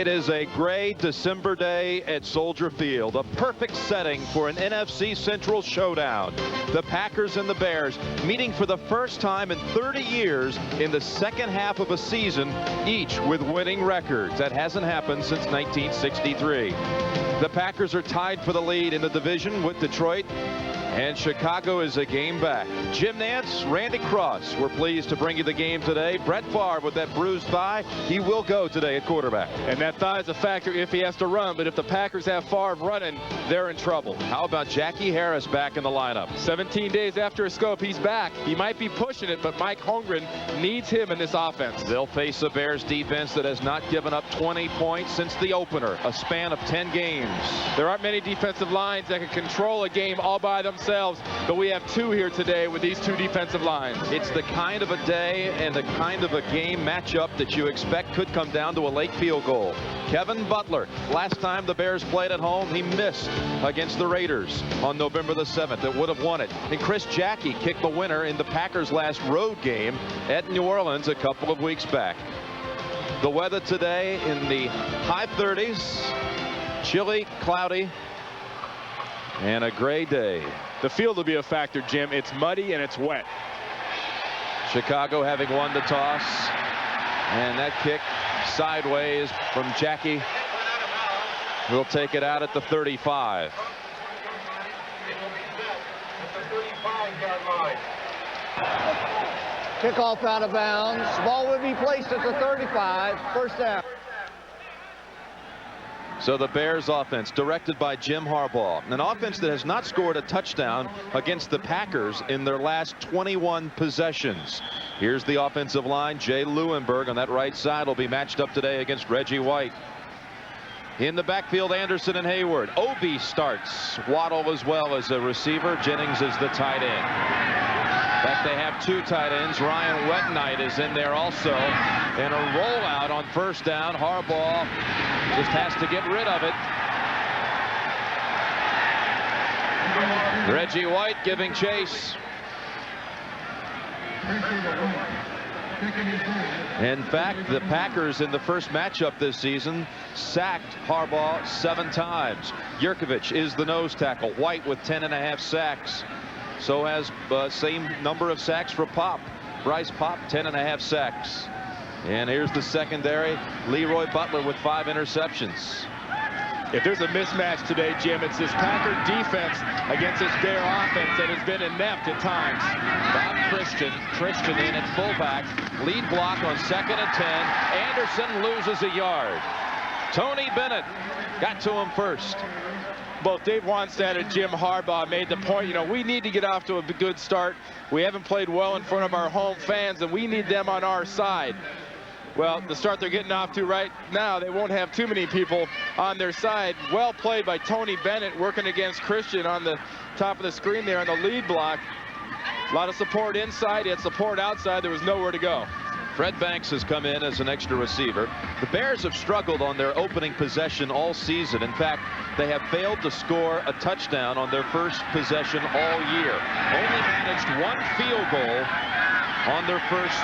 It is a gray December day at Soldier Field, a perfect setting for an NFC Central showdown. The Packers and the Bears meeting for the first time in 30 years in the second half of a season, each with winning records. That hasn't happened since 1963. The Packers are tied for the lead in the division with Detroit, and Chicago is a game back. Jim Nantz, Randy Cross, we're pleased to bring you the game today. Brett Favre with that bruised thigh. He will go today at quarterback. And that thigh is a factor if he has to run, but if the Packers have Favre running, they're in trouble. How about Jackie Harris back in the lineup? 17 days after a scope, he's back. He might be pushing it, but Mike Holmgren needs him in this offense. They'll face a Bears defense that has not given up 20 points since the opener, a span of 10 games. There aren't many defensive lines that can control a game all by themselves, but we have two here today with these two defensive lines. It's the kind of a day and the kind of a game matchup that you expect could come down to a late field goal. Kevin Butler, last time the Bears played at home, he missed against the Raiders on November the 7th. It would have won it. And Chris Jackie kicked the winner in the Packers' last road game at New Orleans a couple of weeks back. The weather today in the high 30s, chilly, cloudy, and a gray day. The field will be a factor, Jim. It's muddy and it's wet. Chicago having won the toss, and that kick sideways from Jackie. We'll take it out at the 35. Kickoff out of bounds. Ball will be placed at the 35. First down. So the Bears offense directed by Jim Harbaugh, an offense that has not scored a touchdown against the Packers in their last 21 possessions. Here's the offensive line. Jay Lewinberg on that right side will be matched up today against Reggie White. In the backfield, Anderson and Hayward. Obi starts. Waddle as well as a receiver. Jennings is the tight end. In fact, they have two tight ends. Ryan Wetnight is in there also. And a rollout on first down. Harbaugh just has to get rid of it. Reggie White giving chase. In fact, the Packers in the first matchup this season sacked Harbaugh 7 times. Yurkovich is the nose tackle. White with 10.5 sacks. So has same number of sacks for Pop. Bryce Pop, 10.5 sacks. And here's the secondary. Leroy Butler with 5 interceptions. If there's a mismatch today, Jim, it's this Packer defense against this Bear offense that has been inept at times. Bob Christian in at fullback. Lead block on 2nd and 10. Anderson loses a yard. Tony Bennett got to him first. Both Dave Wannstedt and Jim Harbaugh made the point, we need to get off to a good start. We haven't played well in front of our home fans, and we need them on our side. Well, the start they're getting off to right now, they won't have too many people on their side. Well played by Tony Bennett working against Christian on the top of the screen there on the lead block. A lot of support inside, yet support outside. There was nowhere to go. Fred Banks has come in as an extra receiver. The Bears have struggled on their opening possession all season. In fact, they have failed to score a touchdown on their first possession all year. Only managed 1 field goal on their first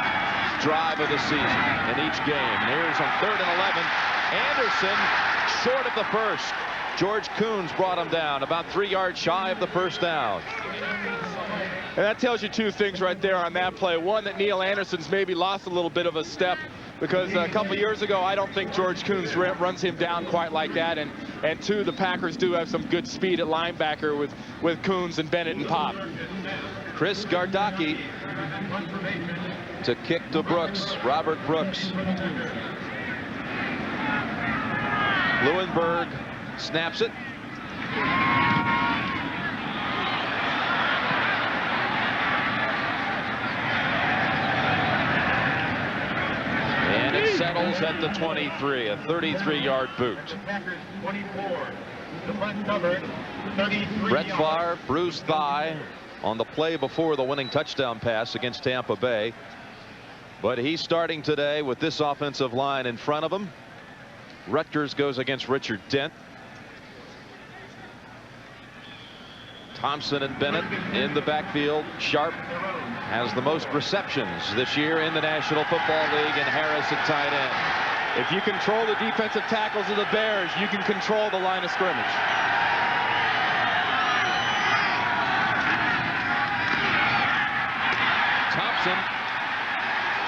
drive of the season in each game. And here's on 3rd and 11. Anderson short of the first. George Coons brought him down about 3 yards shy of the first down. And that tells you two things right there on that play. One, that Neil Anderson's maybe lost a little bit of a step, because a couple years ago, I don't think George Coons runs him down quite like that. And two, the Packers do have some good speed at linebacker with Coons and Bennett and Pop. Chris Gardocki to kick to Brooks, Robert Brooks. Lewinberg snaps it. And it settles at the 23, a 33-yard boot. Brett Favre, bruised thigh on the play before the winning touchdown pass against Tampa Bay. But he's starting today with this offensive line in front of him. Rutgers goes against Richard Dent. Thompson and Bennett in the backfield. Sharp has the most receptions this year in the National Football League, and Harris at tight end. If you control the defensive tackles of the Bears, you can control the line of scrimmage. Thompson,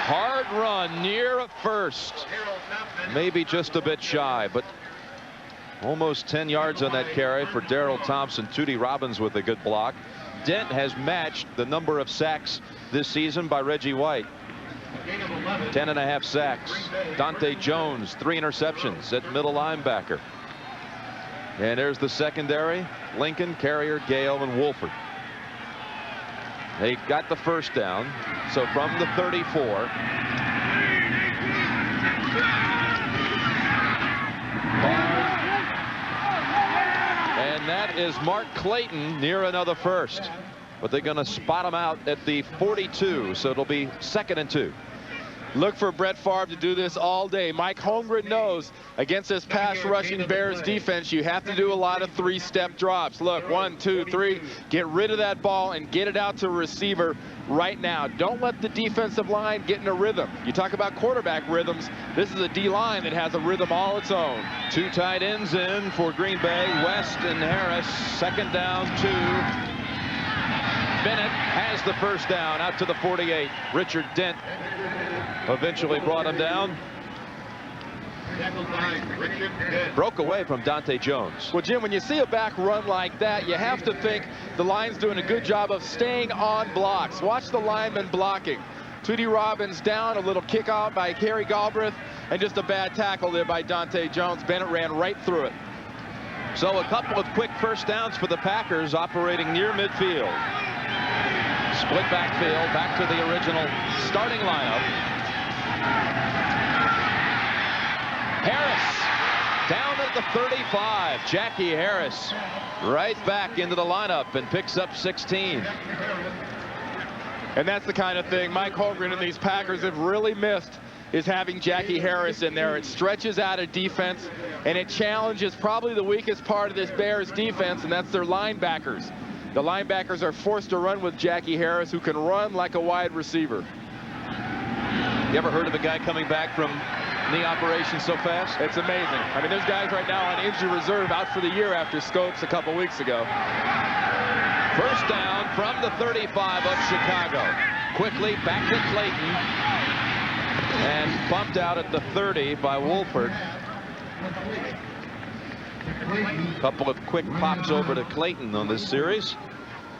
hard run near at first. Maybe just a bit shy, but almost 10 yards on that carry for Darrell Thompson. Tootie Robbins with a good block. Dent has matched the number of sacks this season by Reggie White. 10.5 sacks. Dante Jones, 3 interceptions at middle linebacker. And there's the secondary: Lincoln, Carrier, Gale, and Wolford. They got the first down. So from the 34. And that is Mark Clayton near another first. But they're going to spot him out at the 42. So it'll be 2nd and 2. Look for Brett Favre to do this all day. Mike Holmgren knows against this pass rushing Bears defense, you have to do a lot of 3-step drops. Look, 1, 2, 3. Get rid of that ball and get it out to a receiver right now. Don't let the defensive line get in a rhythm. You talk about quarterback rhythms. This is a D-line that has a rhythm all its own. 2 tight ends in for Green Bay, West and Harris. 2nd down, 2. Bennett has the first down out to the 48. Richard Dent eventually brought him down. Broke away from Dante Jones. Well, Jim, when you see a back run like that, you have to think the line's doing a good job of staying on blocks. Watch the lineman blocking. Tootie Robbins down, a little kick out by Kerry Galbraith, and just a bad tackle there by Dante Jones. Bennett ran right through it. So a couple of quick first downs for the Packers operating near midfield. Split backfield, back to the original starting lineup. Harris down at the 35. Jackie Harris right back into the lineup and picks up 16. And that's the kind of thing Mike Holmgren and these Packers have really missed, is having Jackie Harris in there. It stretches out a defense, and it challenges probably the weakest part of this Bears defense, and that's their linebackers. The linebackers are forced to run with Jackie Harris, who can run like a wide receiver. You ever heard of a guy coming back from knee operation so fast? It's amazing. I mean, there's guys right now on injury reserve out for the year after Scopes a couple weeks ago. First down from the 35 of Chicago. Quickly back to Clayton. And bumped out at the 30 by Wolford. A couple of quick pops over to Clayton on this series.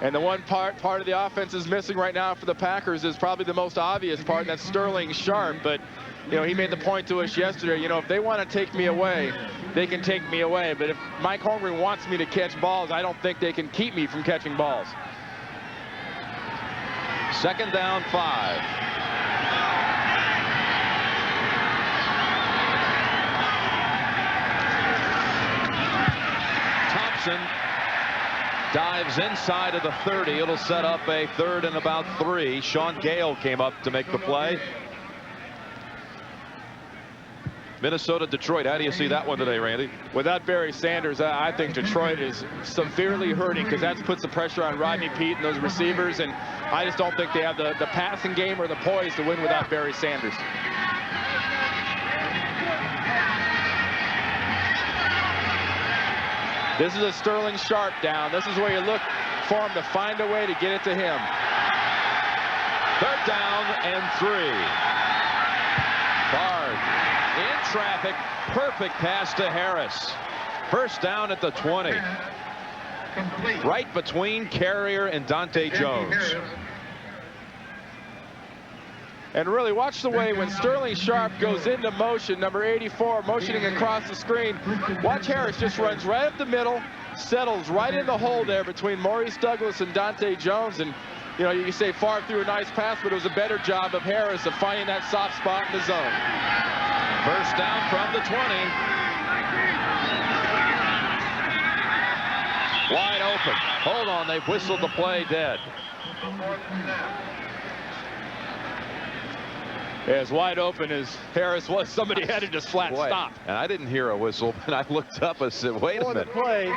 And the one part of the offense is missing right now for the Packers is probably the most obvious part, and that's Sterling Sharp. But, you know, he made the point to us yesterday, you know, if they want to take me away, they can take me away. But if Mike Holmgren wants me to catch balls, I don't think they can keep me from catching balls. 2nd down, 5. Thompson dives inside of the 30. It'll set up a 3rd and about 3. Sean Gale came up to make the play. Minnesota, Detroit. How do you see that one today, Randy? Without Barry Sanders, I think Detroit is severely hurting, because that puts the pressure on Rodney Peete and those receivers, and I just don't think they have the passing game or the poise to win without Barry Sanders. This is a Sterling Sharp down. This is where you look for him to find a way to get it to him. 3rd down and 3. Bard in traffic. Perfect pass to Harris. First down at the 20. Right between Carrier and Dante Jones. And really watch the way when Sterling Sharp goes into motion, number 84, motioning across the screen. Watch Harris just runs right up the middle, settles right in the hole there between Maurice Douglas and Dante Jones. And, you know, you say Favre threw a nice pass, but it was a better job of Harris of finding that soft spot in the zone. First down from the 20. Wide open. Hold on, they've whistled the play dead. As wide open as Harris was, somebody had to just flat stop. And I didn't hear a whistle, and I looked up and said, wait a minute. Play.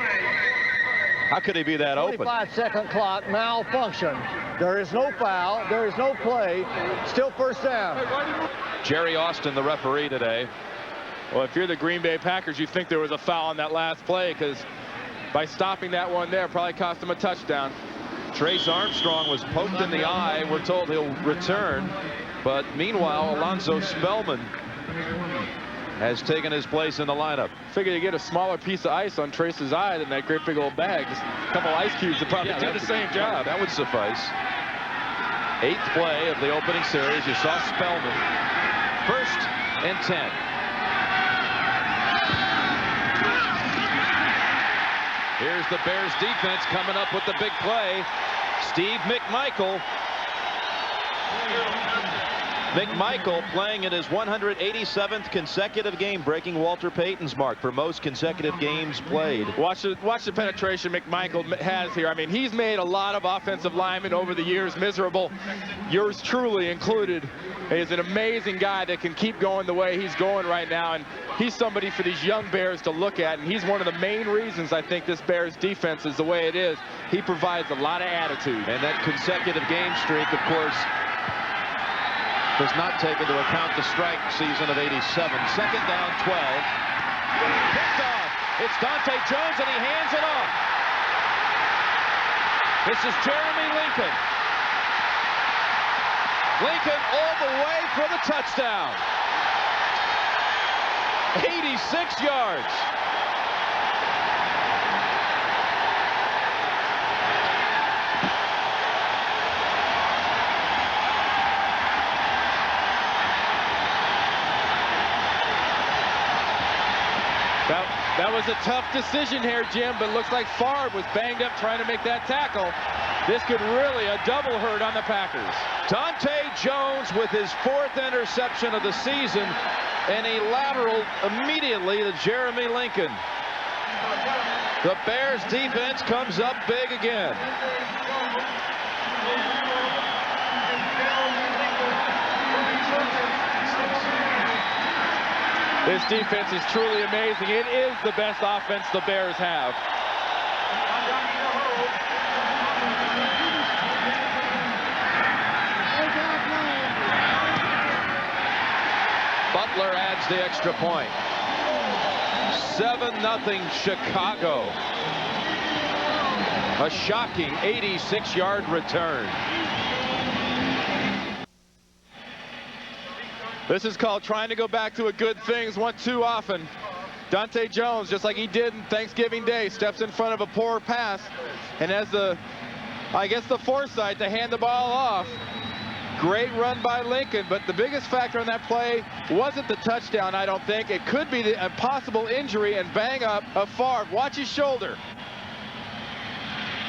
How could he be that open? 25-second clock, malfunction. There is no foul. There is no play. Still first down. Jerry Austin, the referee today. Well, if you're the Green Bay Packers, you think there was a foul on that last play, because by stopping that one there, probably cost them a touchdown. Trace Armstrong was poked in the eye. We're told he'll return. But meanwhile, Alonzo Spellman has taken his place in the lineup. Figure you get a smaller piece of ice on Trace's eye than that great big old bag. Just a couple ice cubes would probably do the same job. That would suffice. 8th play of the opening series. You saw Spellman. 1st and 10. Here's the Bears defense coming up with the big play. Steve McMichael. McMichael playing in his 187th consecutive game, breaking Walter Payton's mark for most consecutive games played. Watch the penetration McMichael has here. I mean, he's made a lot of offensive linemen over the years miserable, yours truly included. He's an amazing guy that can keep going the way he's going right now, and he's somebody for these young Bears to look at, and he's one of the main reasons I think this Bears defense is the way it is. He provides a lot of attitude. And that consecutive game streak, of course, does not take into account the strike season of '87. 2nd down, 12. Picked off. It's Dante Jones, and he hands it off. This is Jeremy Lincoln. Lincoln all the way for the touchdown. 86 yards. That was a tough decision here, Jim, but it looks like Favre was banged up trying to make that tackle. This could really a double hurt on the Packers. Dante Jones with his 4th interception of the season, and he lateraled immediately to Jeremy Lincoln. The Bears defense comes up big again. This defense is truly amazing. It is the best offense the Bears have. Butler adds the extra point. 7-0 Chicago. A shocking 86-yard return. This is called trying to go back to a good things one too often. Dante Jones, just like he did on Thanksgiving Day, steps in front of a poor pass and has the, I guess, the foresight to hand the ball off. Great run by Lincoln, but the biggest factor on that play wasn't the touchdown, I don't think. It could be a possible injury and bang up of Favre. Watch his shoulder.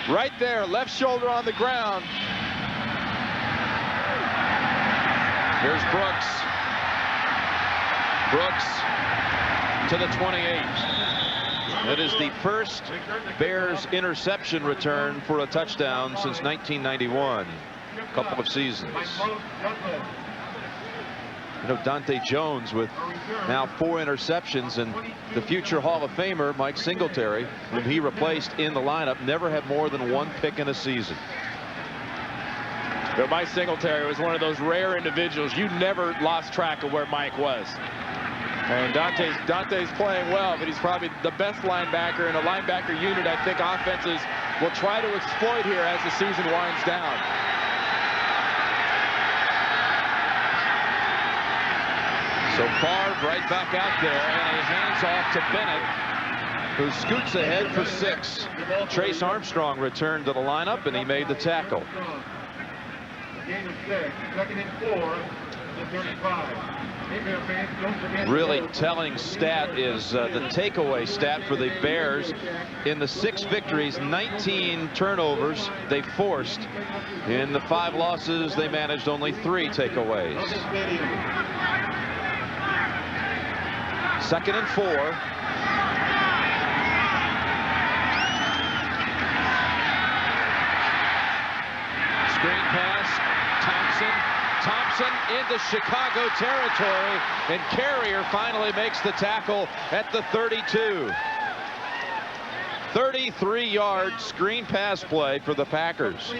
Right there, left shoulder on the ground. Here's Brooks. Brooks to the 28. It is the first Bears interception return for a touchdown since 1991. A couple of seasons. You know, Dante Jones with now 4 interceptions, and the future Hall of Famer Mike Singletary, whom he replaced in the lineup, never had more than 1 pick in a season. But Mike Singletary was one of those rare individuals. You never lost track of where Mike was. And Dante's playing well, but he's probably the best linebacker in a linebacker unit I think offenses will try to exploit here as the season winds down. So Favre right back out there, and he hands off to Bennett, who scoots ahead for 6. Trace Armstrong returned to the lineup, and he made the tackle. Really telling stat is the takeaway stat for the Bears. In the 6 victories, 19 turnovers they forced. In the 5 losses, they managed only 3 takeaways. 2nd and 4. Screen pass. Thompson into Chicago territory, and Carrier finally makes the tackle at the 32. 33-yard screen pass play for the Packers.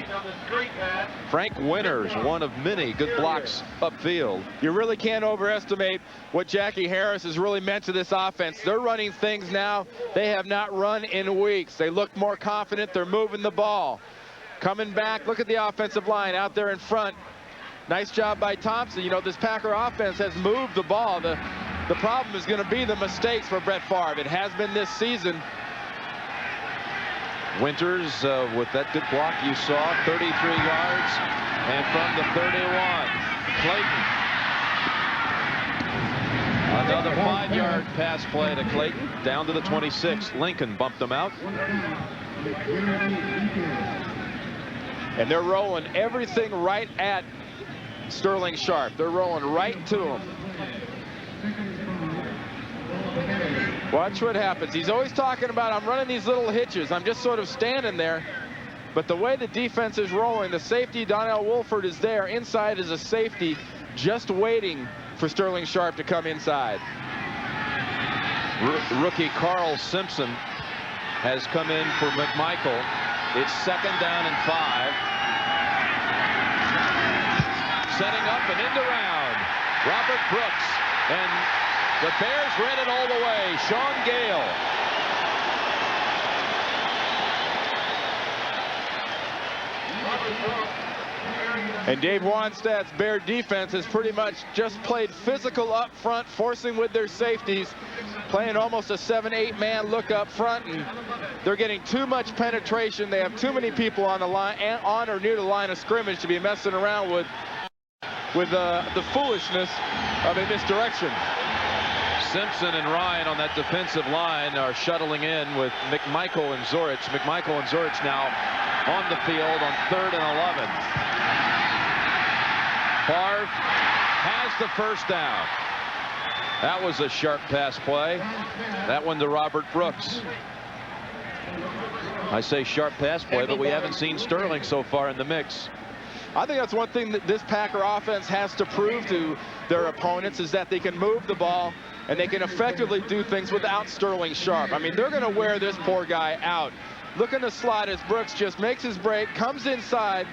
Frank Winters, one of many good blocks upfield. You really can't overestimate what Jackie Harris has really meant to this offense. They're running things now they have not run in weeks. They look more confident. They're moving the ball. Coming back, look at the offensive line out there in front. Nice job by Thompson. You know, this Packer offense has moved the ball. The problem is going to be the mistakes for Brett Favre. It has been this season. Winters with that good block you saw, 33 yards, and from the 31, Clayton. Another 5-yard pass play to Clayton, down to the 26. Lincoln bumped him out. And they're rolling everything right at Sterling Sharpe. They're rolling right to him. Watch what happens. He's always talking about, I'm running these little hitches. I'm just sort of standing there. But the way the defense is rolling, the safety, Donnell Wolford, is there. Inside is a safety just waiting for Sterling Sharpe to come inside. Rookie Carl Simpson has come in for McMichael. It's 2nd down and 5. Setting up an end around. Robert Brooks. And the Bears read it all the way. Sean Gale. And Dave Wanstadt's Bear defense has pretty much just played physical up front, forcing with their safeties, playing almost a 7-8 man look up front, and they're getting too much penetration. They have too many people on the line, on or near the line of scrimmage, to be messing around with the foolishness of a misdirection. Simpson and Ryan on that defensive line are shuttling in with McMichael and Zorich. McMichael and Zorich now on the field on 3rd and 11. Favre has the first down. That was a sharp pass play. That one to Robert Brooks. I say sharp pass play, but we haven't seen Sterling so far in the mix. I think that's one thing that this Packer offense has to prove to their opponents, is that they can move the ball and they can effectively do things without Sterling Sharpe. I mean, they're going to wear this poor guy out. Look in the slot as Brooks just makes his break, comes inside,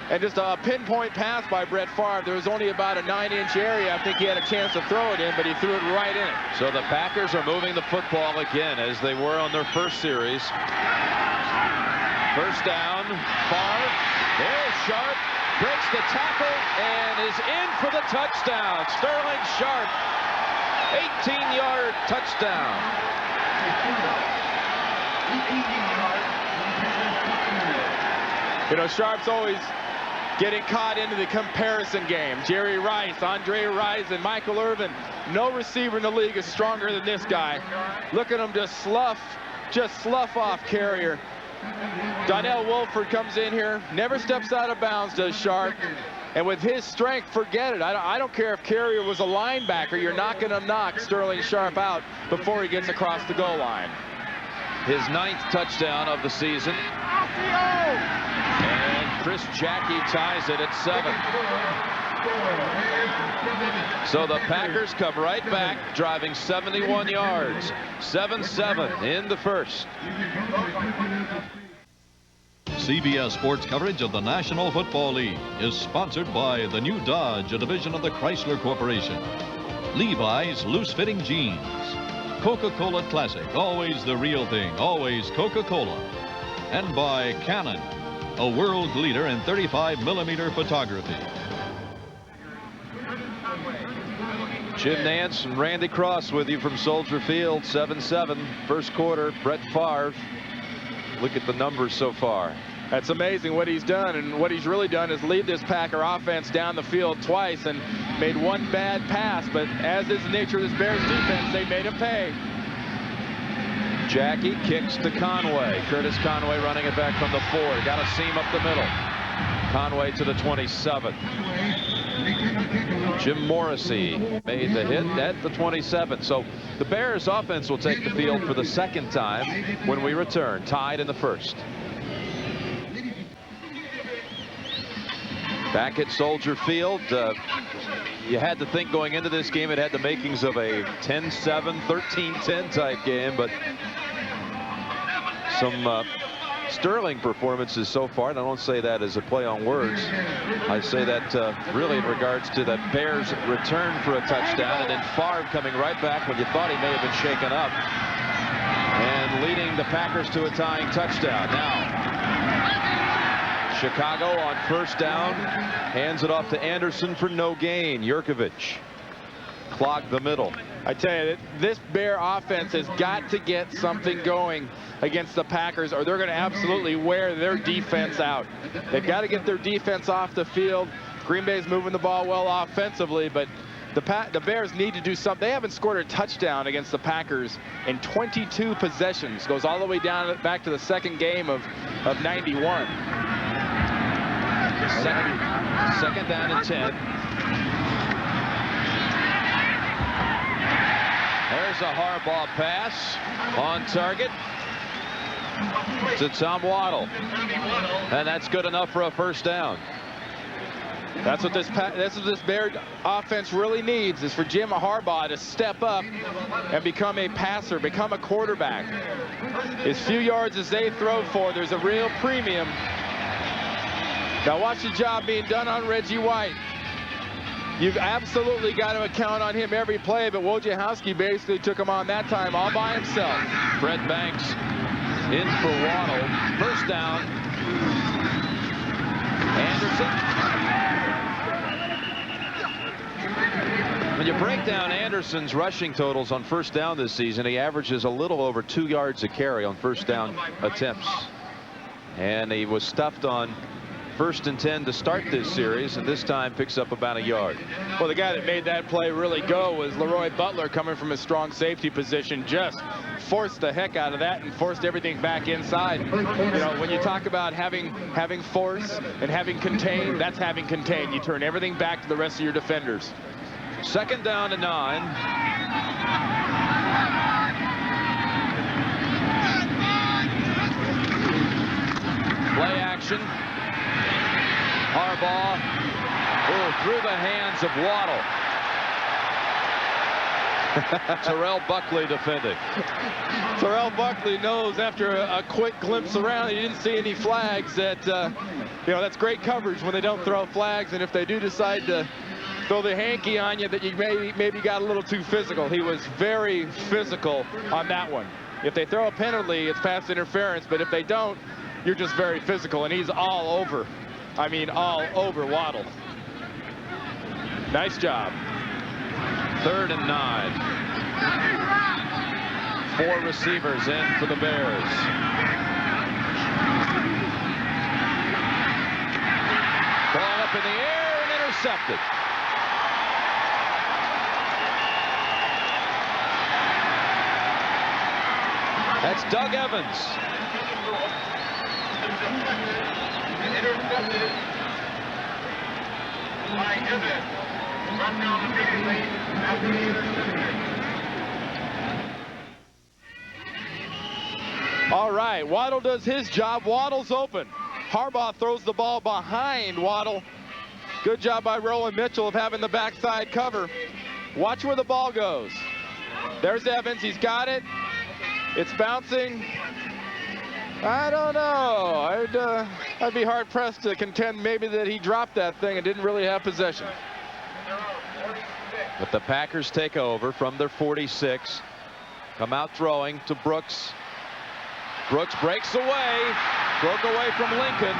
and just a pinpoint pass by Brett Favre. There was only about a 9-inch area. I think he had a chance to throw it in, but he threw it right in it. So the Packers are moving the football again, as they were on their first series. First down, Favre. There's Sharpe, breaks the tackle, and is in for the touchdown. Sterling Sharpe, 18-yard touchdown. You know, Sharpe's always getting caught into the comparison game. Jerry Rice, Andre Rison, Michael Irvin. No receiver in the league is stronger than this guy. Look at him just slough off Carrier. Donnell Wolford comes in here, never steps out of bounds, does Sharpe. And with his strength, forget it. I don't care if Carrier was a linebacker. You're not going to knock Sterling Sharpe out before he gets across the goal line. His 9th touchdown of the season. And Chris Jackie ties it at 7. So the Packers come right back, driving 71 yards. 7-7 in the first. CBS Sports coverage of the National Football League is sponsored by the new Dodge, a division of the Chrysler Corporation. Levi's loose-fitting jeans. Coca-Cola Classic, always the real thing, always Coca-Cola. And by Canon, a world leader in 35mm photography. Jim Nantz and Randy Cross with you from Soldier Field. 7-7 first quarter. Brett Favre. Look at the numbers so far. That's amazing what he's done, and what he's really done is lead this Packer offense down the field twice and made one bad pass, but as is the nature of this Bears defense, they made him pay. Jackie kicks to Conway. Curtis Conway running it back from the 4. Got a seam up the middle. Conway to the 27. Jim Morrissey made the hit at the 27. So the Bears offense will take the field for the second time when we return, tied in the first. Back at Soldier Field, you had to think going into this game it had the makings of a 10-7, 13-10 type game, but Some sterling performances so far, and I don't say that as a play on words. I say that really in regards to the Bears' return for a touchdown, and then Favre coming right back when you thought he may have been shaken up and leading the Packers to a tying touchdown. Now Chicago on first down hands it off to Anderson for no gain. Jurkovich clogged the middle. I tell you, this Bear offense has got to get something going against the Packers, or they're going to absolutely wear their defense out. They've got to get their defense off the field. Green Bay's moving the ball well offensively, but the Bears need to do something. They haven't scored a touchdown against the Packers in 22 possessions. Goes all the way down back to the second game of 91. Second down and 10. There's a Harbaugh pass on target to Tom Waddle, and that's good enough for a first down. That's what this Bear offense really needs, is for Jim Harbaugh to step up and become a passer, become a quarterback. As few yards as they throw for, there's a real premium. Now watch the job being done on Reggie White. You've absolutely got to count on him every play, but Wojciechowski basically took him on that time all by himself. Fred Banks in for Waddle. First down. Anderson. When you break down Anderson's rushing totals on first down this season, he averages a little over 2 yards a carry on first down attempts. And he was stuffed on first and 10 to start this series, and this time picks up about a yard. Well, the guy that made that play really go was Leroy Butler, coming from a strong safety position. Just forced the heck out of that and forced everything back inside. You know, when you talk about having force and having contained, that's having contained. You turn everything back to the rest of your defenders. Second down and 9. Play action. Harbaugh through the hands of Waddle. Terrell Buckley defending. Terrell Buckley knows after a quick glimpse around, he didn't see any flags, that you know, that's great coverage when they don't throw flags, and if they do decide to throw the hanky on you, that you maybe got a little too physical. He was very physical on that one. If they throw a penalty, it's pass interference, but if they don't, you're just very physical, and he's all over. I mean, all over Waddle. Nice job. Third and 9. 4 receivers in for the Bears. Ball up in the air and intercepted. That's Doug Evans. Intercepted by Evans. Run down immediately after the interception. All right, Waddle does his job. Waddle's open. Harbaugh throws the ball behind Waddle. Good job by Roland Mitchell of having the backside cover. Watch where the ball goes. There's Evans. He's got it. It's bouncing. I don't know. I'd be hard pressed to contend maybe that he dropped that thing and didn't really have possession. But the Packers take over from their 46. Come out throwing to Brooks. Brooks breaks away. Broke away from Lincoln.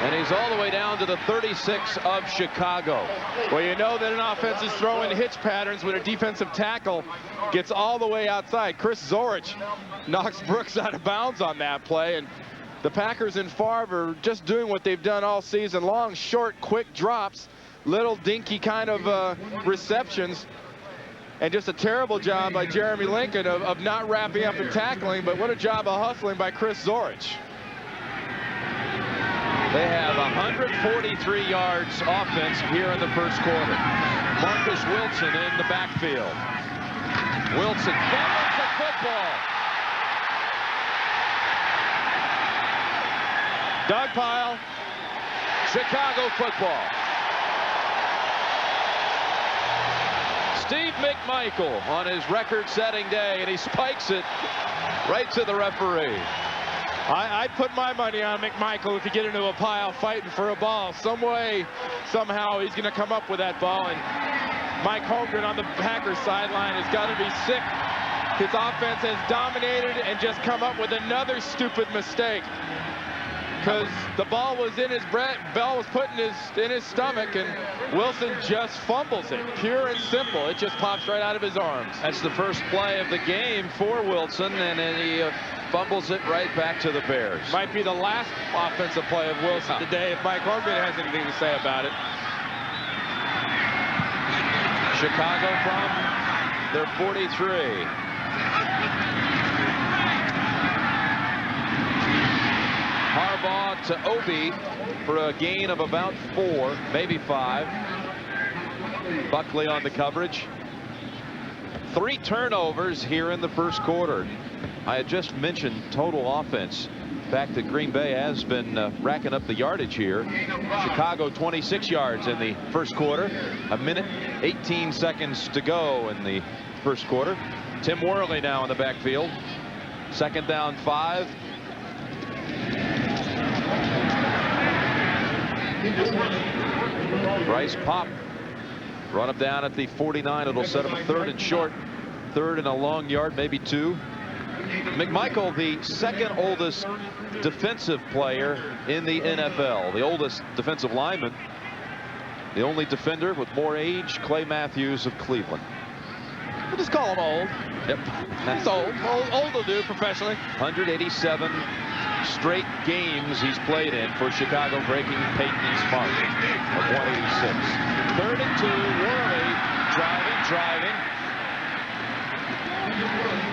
And he's all the way down to the 36 of Chicago. Well, you know that an offense is throwing hitch patterns when a defensive tackle gets all the way outside. Chris Zorich knocks Brooks out of bounds on that play. And the Packers and Favre are just doing what they've done all season long. Short, quick drops. Little dinky kind of receptions. And just a terrible job by Jeremy Lincoln of not wrapping up and tackling. But what a job of hustling by Chris Zorich. They have 143 yards offense here in the first quarter. Marcus Wilson in the backfield. Wilson fumbles the football. Dog pile. Chicago football. Steve McMichael on his record-setting day, and he spikes it right to the referee. I'd put my money on McMichael if you get into a pile fighting for a ball. Some way, somehow, he's going to come up with that ball. And Mike Holmgren on the Packers sideline has got to be sick. His offense has dominated and just come up with another stupid mistake. Because the ball was in his ball was put in his stomach, and Wilson just fumbles it. Pure and simple. It just pops right out of his arms. That's the first play of the game for Wilson, and then he fumbles it right back to the Bears. Might be the last offensive play of Wilson today if Mike Holmgren has anything to say about it. Chicago from their 43. Harbaugh to Obi for a gain of about 4, maybe 5. Buckley on the coverage. 3 turnovers here in the first quarter. I had just mentioned total offense. The fact that Green Bay has been racking up the yardage here. Chicago 26 yards in the first quarter. A minute, 18 seconds to go in the first quarter. Tim Worley now in the backfield. Second down 5. Bryce Pop run him down at the 49. It'll set him 3rd and short. 3rd and a long yard, maybe 2. McMichael, the second oldest defensive player in the NFL. The oldest defensive lineman. The only defender with more age, Clay Matthews of Cleveland. We'll just call him old. Yep. That's old. Old will do professionally. 187 straight games he's played in for Chicago, breaking Peyton's mark of 186. 3rd and 2. Worley driving.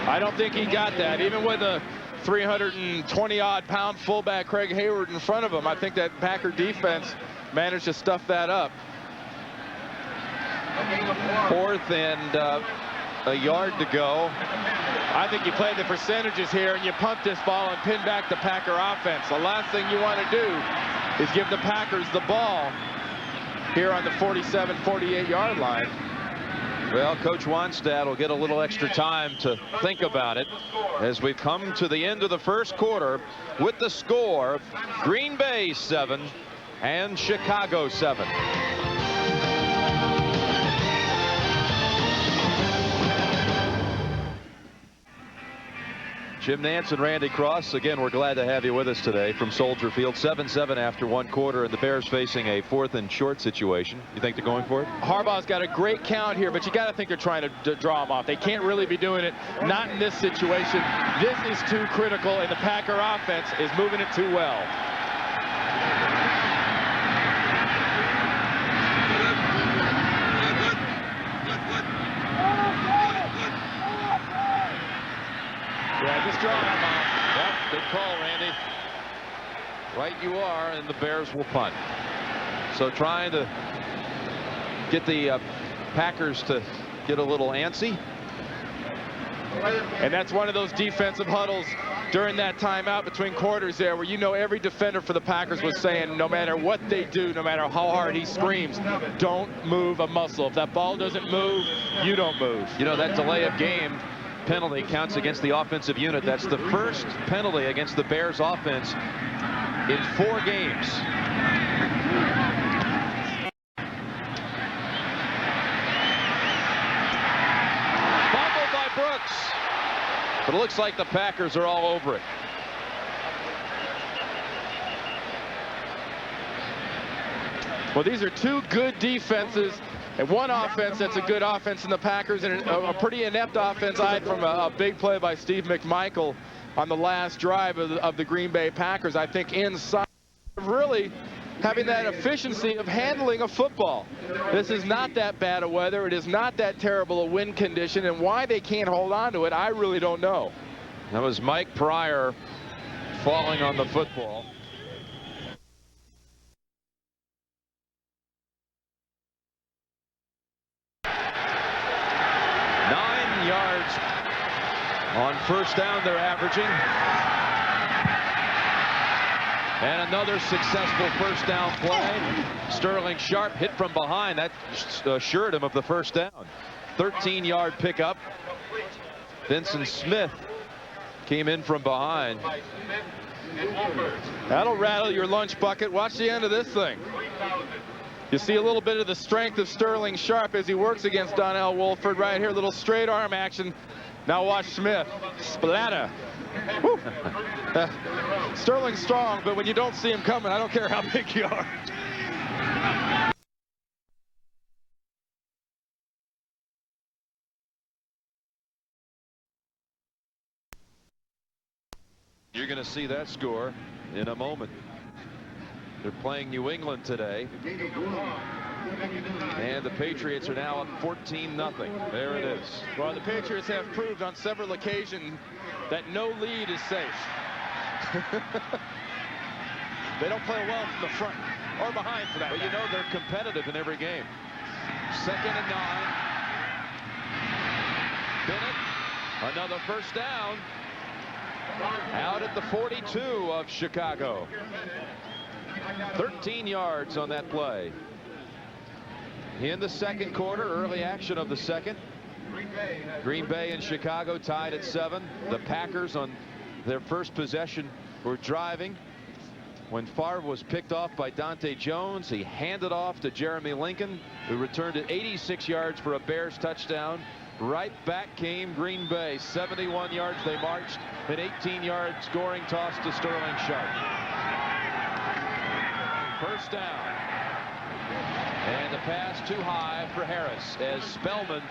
I don't think he got that. Even with a 320-odd-pound fullback Craig Hayward in front of him, I think that Packer defense managed to stuff that up. 4th and a yard to go. I think you play the percentages here and you punt this ball and pin back the Packer offense. The last thing you want to do is give the Packers the ball here on the 47, 48-yard line. Well, Coach Wannstedt will get a little extra time to think about it as we've come to the end of the first quarter with the score: Green Bay 7 and Chicago 7. Jim Nantz and Randy Cross, again, we're glad to have you with us today from Soldier Field. 7-7 after 1 quarter, and the Bears facing a 4th and short situation. You think they're going for it? Harbaugh's got a great count here, but you got to think they're trying to draw him off. They can't really be doing it, not in this situation. This is too critical, and the Packer offense is moving it too well. Yeah, just drawing him off. Yep, good call, Randy. Right you are, and the Bears will punt. So trying to get the Packers to get a little antsy. And that's one of those defensive huddles during that timeout between quarters there where you know every defender for the Packers was saying no matter what they do, no matter how hard he screams, don't move a muscle. If that ball doesn't move, you don't move. You know, that delay of game penalty counts against the offensive unit. That's the first penalty against the Bears offense in 4 games. Fumbled by Brooks. But it looks like the Packers are all over it. Well, these are 2 good defenses and 1 offense that's a good offense in the Packers, and a pretty inept offense aside from a big play by Steve McMichael on the last drive of the Green Bay Packers. I think inside really having that efficiency of handling a football. This is not that bad of weather. It is not that terrible a wind condition, and why they can't hold on to it, I really don't know. That was Mike Pryor falling on the football. On first down, they're averaging. And another successful first down play. Sterling Sharp hit from behind. That assured him of the first down. 13-yard pickup. Vincent Smith came in from behind. That'll rattle your lunch bucket. Watch the end of this thing. You see a little bit of the strength of Sterling Sharp as he works against Donnell Wolford right here. Little straight arm action. Now watch Smith. Splatter. Sterling's strong, but when you don't see him coming, I don't care how big you are. You're going to see that score in a moment. They're playing New England today. And the Patriots are now up 14-0. There it is. Well, the Patriots have proved on several occasions that no lead is safe. They don't play well from the front or behind for that. But you know they're competitive in every game. 2nd and 9. Bennett, another first down. Out at the 42 of Chicago. 13 yards on that play. In the second quarter, early action of the second. Green Bay and Chicago tied at 7. The Packers on their first possession were driving when Favre was picked off by Dante Jones. He handed off to Jeremy Lincoln, who returned it 86 yards for a Bears touchdown. Right back came Green Bay. 71 yards they marched. An 18-yard scoring toss to Sterling Sharp. First down. And the pass too high for Harris as Spellman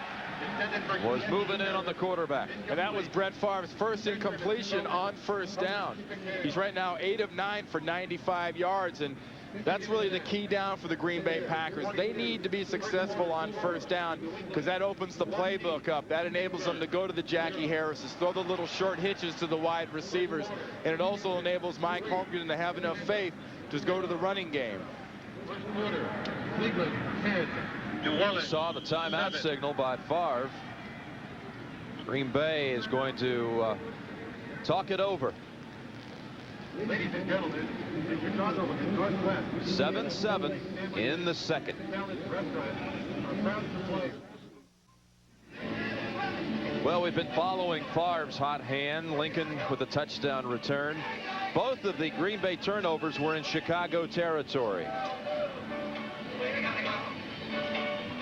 was moving in on the quarterback. And that was Brett Favre's first incompletion on first down. He's right now 8 of 9 for 95 yards, and that's really the key down for the Green Bay Packers. They need to be successful on first down because that opens the playbook up. That enables them to go to the Jackie Harrises, throw the little short hitches to the wide receivers, and it also enables Mike Holmgren to have enough faith to go to the running game. You saw the timeout signal by Favre. Green Bay is going to talk it over. Ladies and gentlemen, in Chicago and Northwest. 7-7 in the second. Well, we've been following Favre's hot hand. Lincoln with a touchdown return. Both of the Green Bay turnovers were in Chicago territory.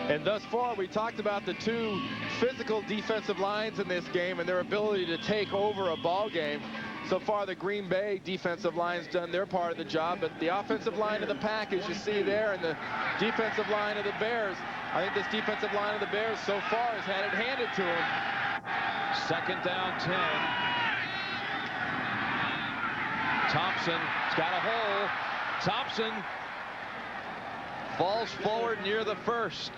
And thus far, we talked about the two physical defensive lines in this game and their ability to take over a ball game. So far, the Green Bay defensive line's done their part of the job, but the offensive line of the Pack, as you see there, and the defensive line of the Bears, I think this defensive line of the Bears so far has had it handed to them. 2nd down 10. Thompson's got a hole. Thompson falls forward near the first.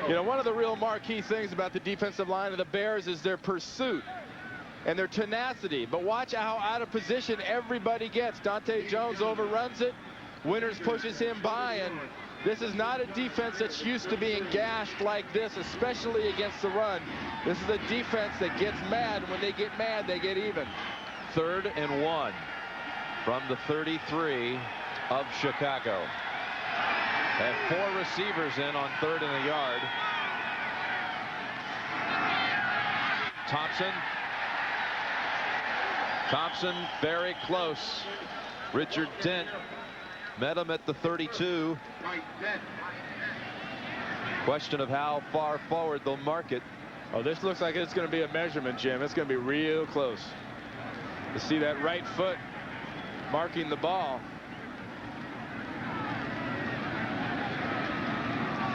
You know, one of the real marquee things about the defensive line of the Bears is their pursuit and their tenacity. But watch how out of position everybody gets. Dante Jones overruns it. Winters pushes him by, and this is not a defense that's used to being gashed like this, especially against the run. This is a defense that gets mad. When they get mad, they get even. 3rd and 1 from the 33 of Chicago. Have 4 receivers in on 3rd and a yard. Thompson very close. Richard Dent met him at the 32. Question of how far forward they'll mark it. Oh, this looks like it's going to be a measurement, Jim. It's going to be real close. To see that right foot marking the ball.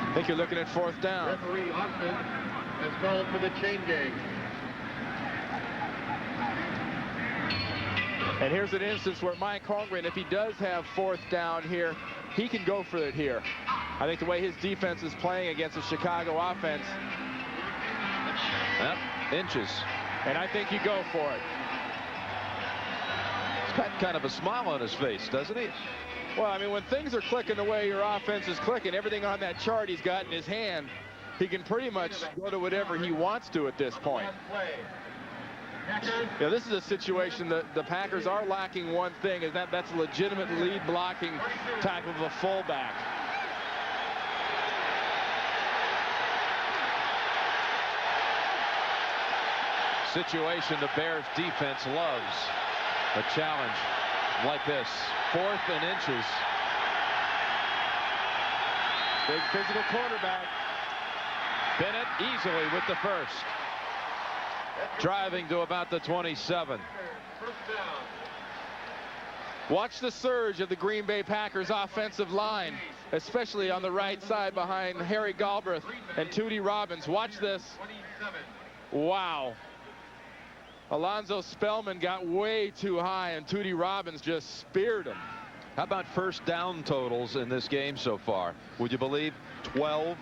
I think you're looking at 4th down. Referee Austin has called for the chain gang. And here's an instance where Mike Holmgren, if he does have 4th down here, he can go for it here. I think the way his defense is playing against the Chicago offense. Yep, inches. And I think you go for it. He's got kind of a smile on his face, doesn't he? Well, I mean, when things are clicking the way your offense is clicking, everything on that chart he's got in his hand, he can pretty much go to whatever he wants to at this point. Yeah, this is a situation that the Packers are lacking one thing, is that's a legitimate lead blocking type of a fullback. situation the Bears defense loves. A challenge like this. 4th and inches. Big physical quarterback. Bennett easily with the first. Driving to about the 27. Watch the surge of the Green Bay Packers offensive line, especially on the right side behind Harry Galbraith and Tootie Robbins. Watch this. Wow. Alonzo Spellman got way too high, and Tootie Robbins just speared him. How about first down totals in this game so far? Would you believe 12-1?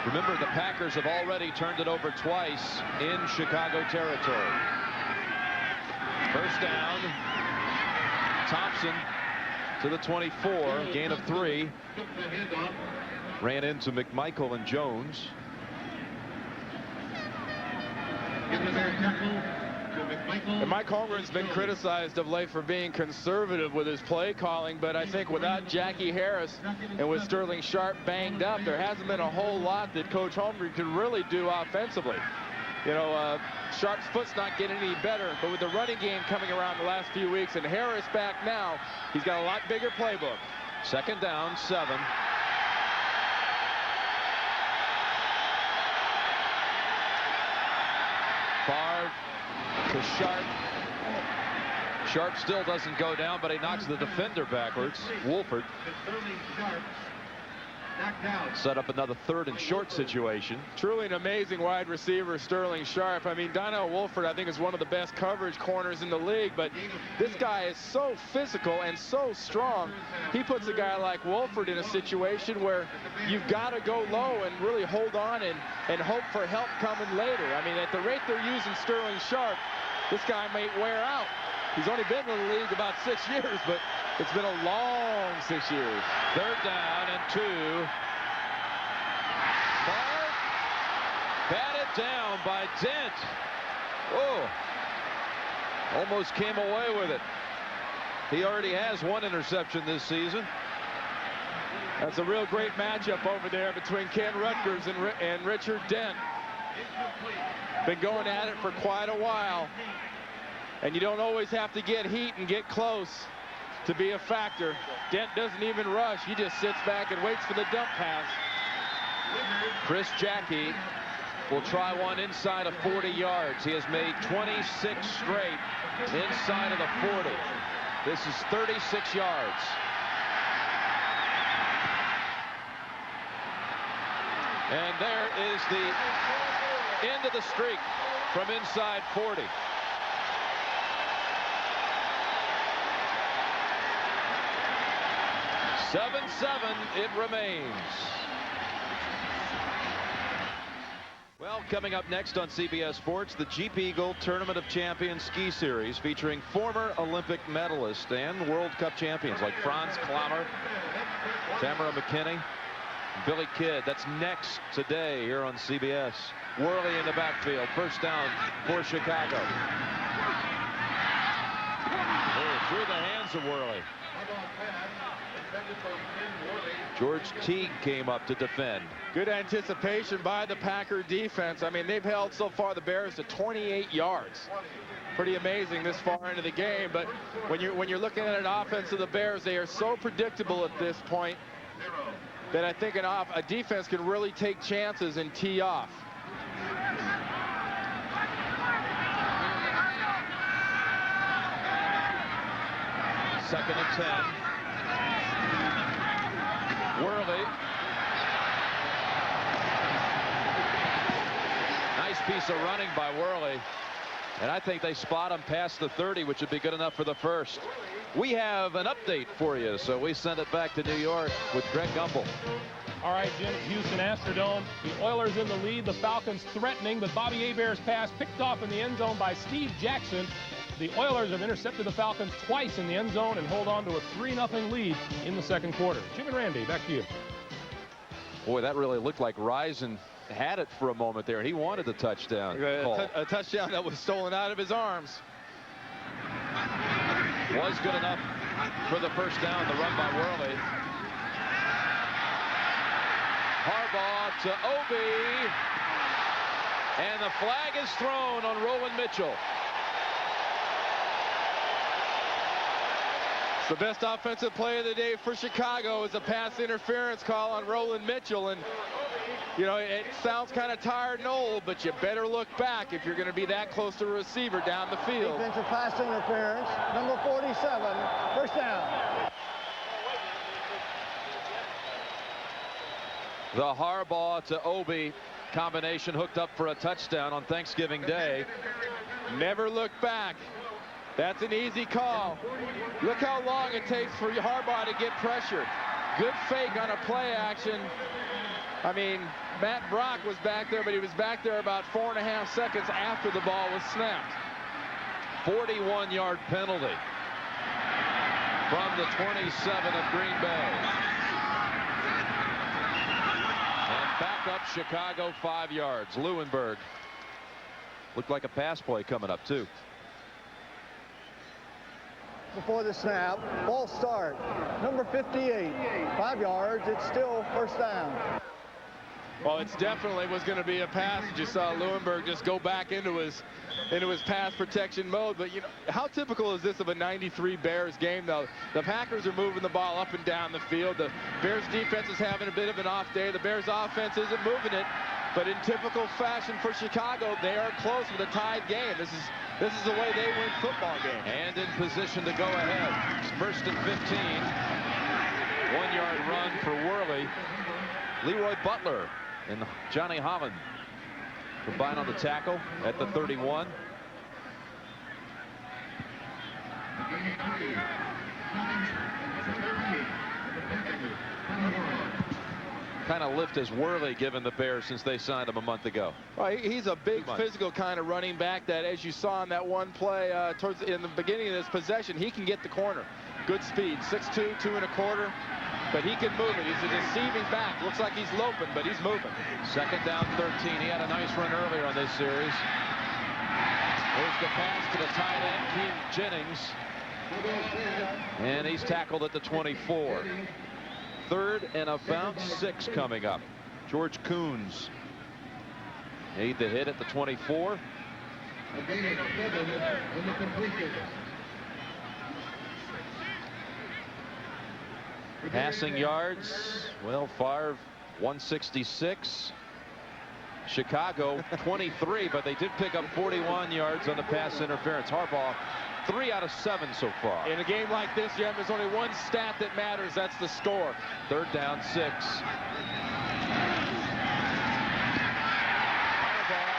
Remember, the Packers have already turned it over twice in Chicago territory. First down. Thompson to the 24. Gain of 3. Ran into McMichael and Jones. And Mike Holmgren's been criticized of late for being conservative with his play calling, but I think without Jackie Harris and with Sterling Sharp banged up, there hasn't been a whole lot that Coach Holmgren could really do offensively. You know, Sharp's foot's not getting any better, but with the running game coming around the last few weeks and Harris back now, he's got a lot bigger playbook. Second down, 7. Favre to Sharp. Sharp still doesn't go down, but he knocks the defender backwards. Wolford set up another 3rd and short situation. Truly an amazing wide receiver, Sterling Sharp. I mean, Donnell Wolford, I think, is one of the best coverage corners in the league, but this guy is so physical and so strong. He puts a guy like Wolford in a situation where you've got to go low and really hold on and hope for help coming later. I mean, at the rate they're using Sterling Sharp, this guy may wear out. He's only been in the league about 6 years, but it's been a long 6 years. 3rd down and 2. Favre batted down by Dent. Oh, almost came away with it. He already has 1 interception this season. That's a real great matchup over there between Ken Rutgers and Richard Dent. Been going at it for quite a while. And you don't always have to get heat and get close to be a factor. Dent doesn't even rush. He just sits back and waits for the dump pass. Chris Jackie will try one inside of 40 yards. He has made 26 straight inside of the 40. This is 36 yards. And there is the end of the streak from inside 40. 7-7 it remains. Well, coming up next on CBS Sports, the Jeep Eagle Tournament of Champions Ski Series featuring former Olympic medalists and World Cup champions like Franz Klammer, Tamara McKinney, Billy Kidd. That's next today here on CBS. Worley in the backfield. First down for Chicago. Oh, through the hands of Worley. George Teague came up to defend. Good anticipation by the Packer defense. I mean, they've held so far the Bears to 28 yards. Pretty amazing this far into the game. But when you're looking at an offense of the Bears, they are so predictable at this point that I think a defense can really take chances and tee off. Second and 10. Worley. Nice piece of running by Worley. And I think they spot him past the 30, which would be good enough for the first. We have an update for you, so we send it back to New York with Greg Gumbel. All right, Jim, Houston Astrodome. The Oilers in the lead, the Falcons threatening, but Bobby Hebert's pass picked off in the end zone by Steve Jackson. The Oilers have intercepted the Falcons twice in the end zone and hold on to a 3-0 lead in the second quarter. Jim and Randy, back to you. Boy, that really looked like Risen had it for a moment there. He wanted the touchdown call. A touchdown that was stolen out of his arms. Was good enough for the first down, the run by Worley. Harbaugh to Obi. And the flag is thrown on Roland Mitchell. The best offensive play of the day for Chicago is a pass interference call on Roland Mitchell. And, you know, it sounds kind of tired and old, but you better look back if you're going to be that close to a receiver down the field. Defensive pass interference, number 47, first down. The Harbaugh to Obi combination hooked up for a touchdown on Thanksgiving Day. Never look back. That's an easy call. Look how long it takes for Harbaugh to get pressure. Good fake on a play action. I mean, Matt Brock was back there, but he was back there about 4.5 seconds after the ball was snapped. 41-yard penalty from the 27 of Green Bay. And back up Chicago 5 yards. Lewenberg. Looked like a pass play coming up, too. Before the snap, false start, number 58, 5 yards, it's still first down. Well, it definitely was going to be a pass. You saw Lewenberg just go back into his pass protection mode. But, you know, how typical is this of a 93 Bears game, though? The Packers are moving the ball up and down the field. The Bears defense is having a bit of an off day. The Bears offense isn't moving it. But in typical fashion for Chicago, they are close with a tied game. This is the way they win football games. And in position to go ahead. It's 1st and 15. 1-yard run for Worley. Leroy Butler and Johnny Holland combine on the tackle at the 31. Kind of lift has Worley given the Bears since they signed him a month ago? Well, he's a big physical kind of running back that, as you saw in that one play in the beginning of this possession, he can get the corner. Good speed, 6'2", 2 1/4, but he can move it. He's a deceiving back. Looks like he's loping, but he's moving. 2nd down 13. He had a nice run earlier on this series. There's the pass to the tight end, Keith Jennings. And he's tackled at the 24. 3rd and about 6 coming up. George Coons made the hit at the 24. Passing yards, well, Favre 166. Chicago 23, but they did pick up 41 yards on the pass interference. Harbaugh 3 out of 7 so far. In a game like this, Jim, there's only one stat that matters. That's the score. 3rd down 6. Harbaugh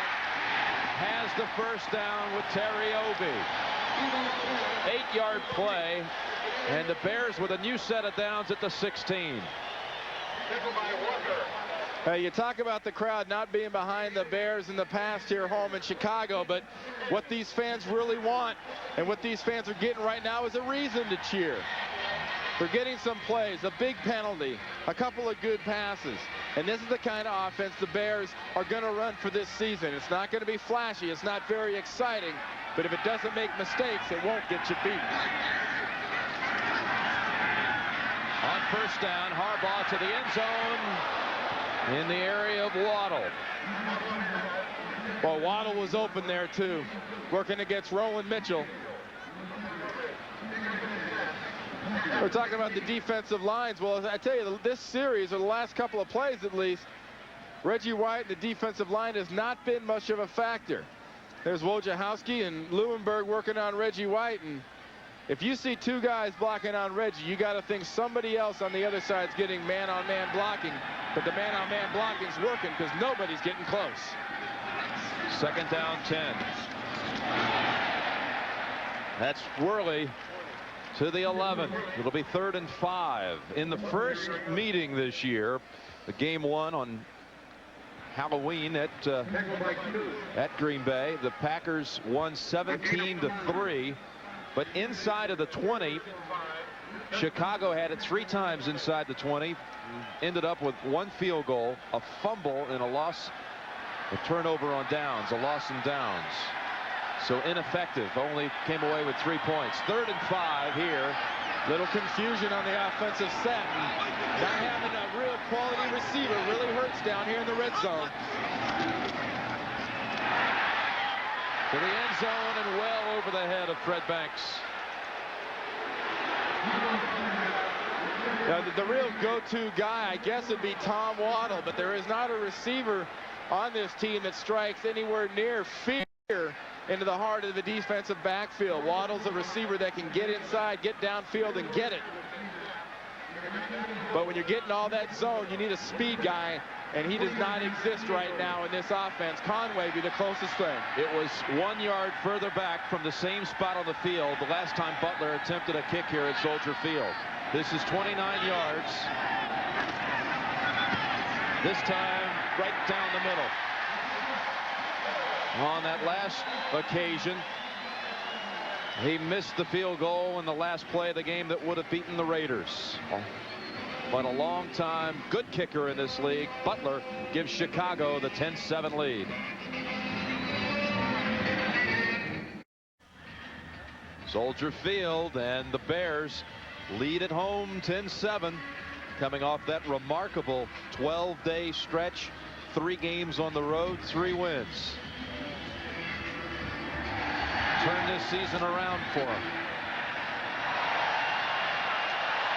has the first down with Terry Obi. 8-yard play, and the Bears with a new set of downs at the 16. Hey, you talk about the crowd not being behind the Bears in the past here home in Chicago, but what these fans really want and what these fans are getting right now is a reason to cheer. They're getting some plays, a big penalty, a couple of good passes. And this is the kind of offense the Bears are going to run for this season. It's not going to be flashy. It's not very exciting. But if it doesn't make mistakes, it won't get you beat. On 1st down, Harbaugh to the end zone. In the area of Waddle. Well, Waddle was open there, too, working against Roland Mitchell. We're talking about the defensive lines. Well, I tell you, this series, or the last couple of plays at least, Reggie White and the defensive line has not been much of a factor. There's Wojciechowski and Lewenberg working on Reggie White, and if you see 2 guys blocking on Reggie, you got to think somebody else on the other side is getting man-on-man blocking. But the man-on-man blocking is working because nobody's getting close. 2nd down 10. That's Worley to the 11. It'll be 3rd and 5. In the first meeting this year, the game 1 on Halloween at Green Bay, the Packers won 17-3. But inside of the 20, Chicago had it 3 times inside the 20. Ended up with 1 field goal, a fumble, and a turnover on downs, a loss in downs. So ineffective, only came away with 3 points. 3rd and 5 here Little confusion on the offensive set. And not having a real quality receiver really hurts down here in the red zone. To the end zone and well over the head of Fred Banks. Now, the real go-to guy, I guess, would be Tom Waddle, but there is not a receiver on this team that strikes anywhere near fear into the heart of the defensive backfield. Waddle's a receiver that can get inside, get downfield, and get it. But when you're getting all that zone, you need a speed guy, and he does not exist right now in this offense. Conway be the closest thing. It was 1 yard further back from the same spot on the field the last time Butler attempted a kick here at Soldier Field. This is 29 yards. This time right down the middle. On that last occasion, he missed the field goal in the last play of the game that would have beaten the Raiders. But a long time good kicker in this league, Butler, gives Chicago the 10-7 lead. Soldier Field, and the Bears lead at home 10-7, coming off that remarkable 12-day stretch. 3 games on the road, 3 wins. Turn this season around for him.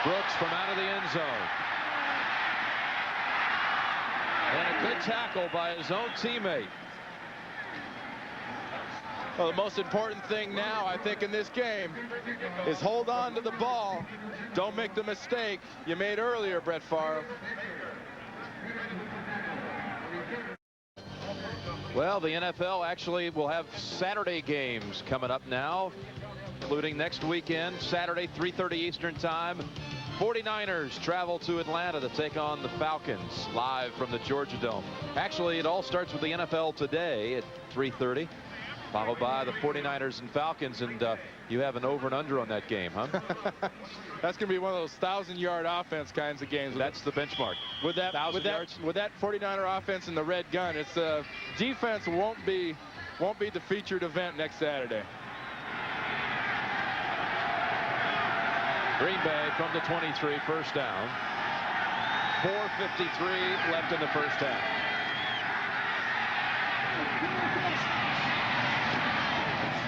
Brooks from out of the end zone. And a good tackle by his own teammate. Well, the most important thing now, I think, in this game is hold on to the ball. Don't make the mistake you made earlier, Brett Favre. Well, the NFL actually will have Saturday games coming up now, including next weekend, Saturday, 3:30 Eastern Time. 49ers travel to Atlanta to take on the Falcons live from the Georgia Dome. Actually, it all starts with the NFL today at 3:30, followed by the 49ers and Falcons, and you have an over and under on that game, huh? That's going to be one of those 1,000-yard offense kinds of games. That's the benchmark. With that 49er offense in the red gun, it's defense won't be the featured event next Saturday. Green Bay from the 23, first down. 4:53 left in the first half.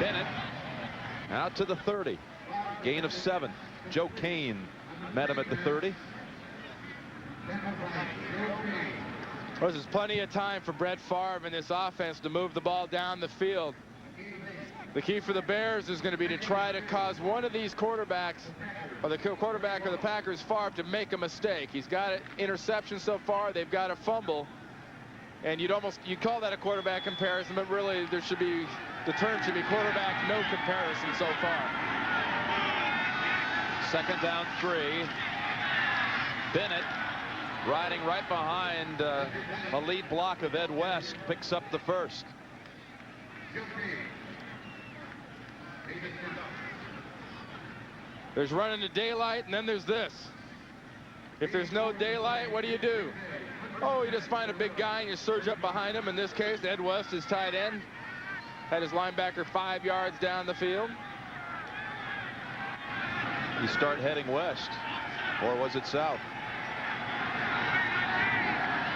Bennett out to the 30. Gain of 7. Joe Kane met him at the 30. Well, there's plenty of time for Brett Favre in this offense to move the ball down the field. The key for the Bears is going to be to try to cause one of these quarterbacks, or the quarterback of the Packers, Favre, to make a mistake. He's got an interception so far. They've got a fumble. And you'd call that a quarterback comparison, but really the term should be quarterback no comparison so far. Second down 3. Bennett, riding right behind a lead block of Ed West, picks up the first. There's running to daylight, and then there's this. If there's no daylight, what do? Oh, you just find a big guy and you surge up behind him. In this case, Ed West is tight end. Had his linebacker 5 yards down the field. You start heading west, or was it south?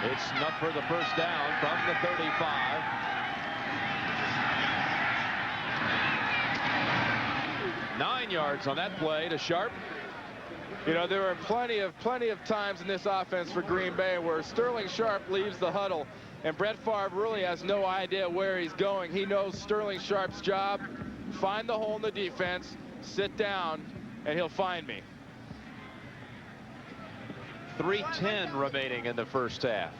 It's enough for the first down from the 35. Nine yards on that play to Sharp. You know, there are plenty of times in this offense for Green Bay where Sterling Sharp leaves the huddle and Brett Favre really has no idea where he's going. He knows Sterling Sharp's job: find the hole in the defense, sit down, and he'll find me. 3:10 remaining in the first half.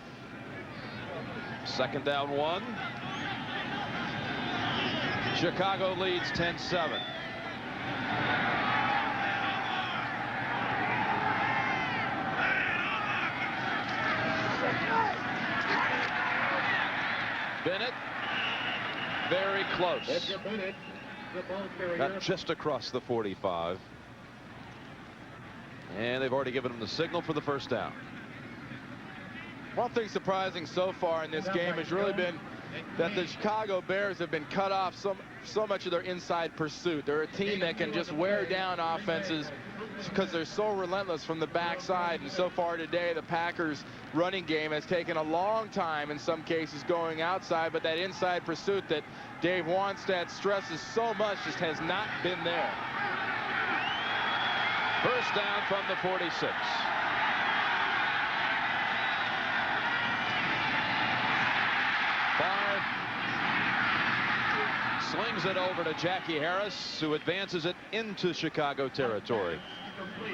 Second down 1. Chicago leads 10-7. Bennett, very close. Got just across the 45. And they've already given him the signal for the first down. One thing surprising so far in this game has really been that the Chicago Bears have been cut off so much of their inside pursuit. They're a team that can just wear down offenses because they're so relentless from the backside. And so far today, the Packers running game has taken a long time in some cases going outside, but that inside pursuit that Dave Wannstedt stresses so much just has not been there. First down from the 46. Favre slings it over to Jackie Harris, who advances it into Chicago territory.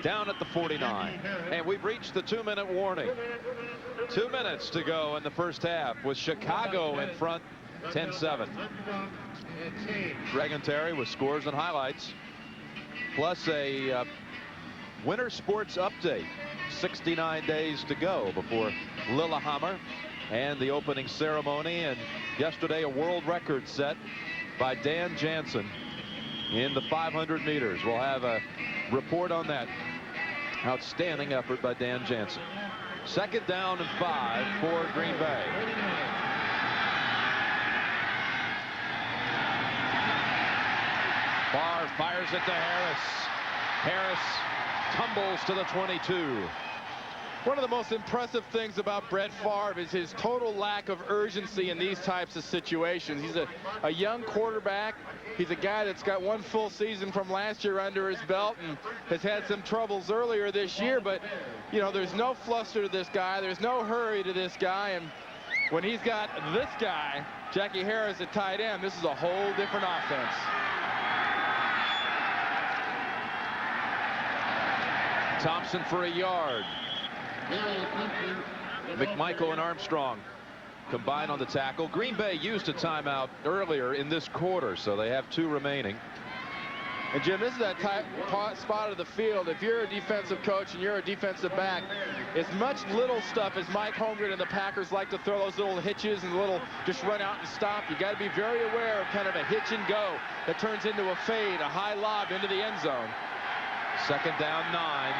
Down at the 49. And we've reached the 2-minute warning. 2 minutes to go in the first half with Chicago in front 10-7. Greg and Terry with scores and highlights, plus a winter sports update. 69 days to go before Lillehammer and the opening ceremony. And yesterday, a world record set by Dan Jansen in the 500 meters. We'll have a report on that. Outstanding effort by Dan Jansen. Second down and 5 for Green Bay. Favre fires it to Harris. Harris tumbles to the 22. One of the most impressive things about Brett Favre is his total lack of urgency in these types of situations. He's a young quarterback. He's a guy that's got one full season from last year under his belt and has had some troubles earlier this year. But, you know, there's no fluster to this guy. There's no hurry to this guy. And when he's got this guy, Jackie Harris at tight end, this is a whole different offense. Thompson for a yard. McMichael and Armstrong combine on the tackle. Green Bay used a timeout earlier in this quarter, so they have 2 remaining. And Jim, this is that spot of the field. If you're a defensive coach and you're a defensive back, as much little stuff as Mike Holmgren and the Packers like to throw, those little hitches and little just run out and stop, you got to be very aware of kind of a hitch and go that turns into a fade, a high lob into the end zone. Second down 9.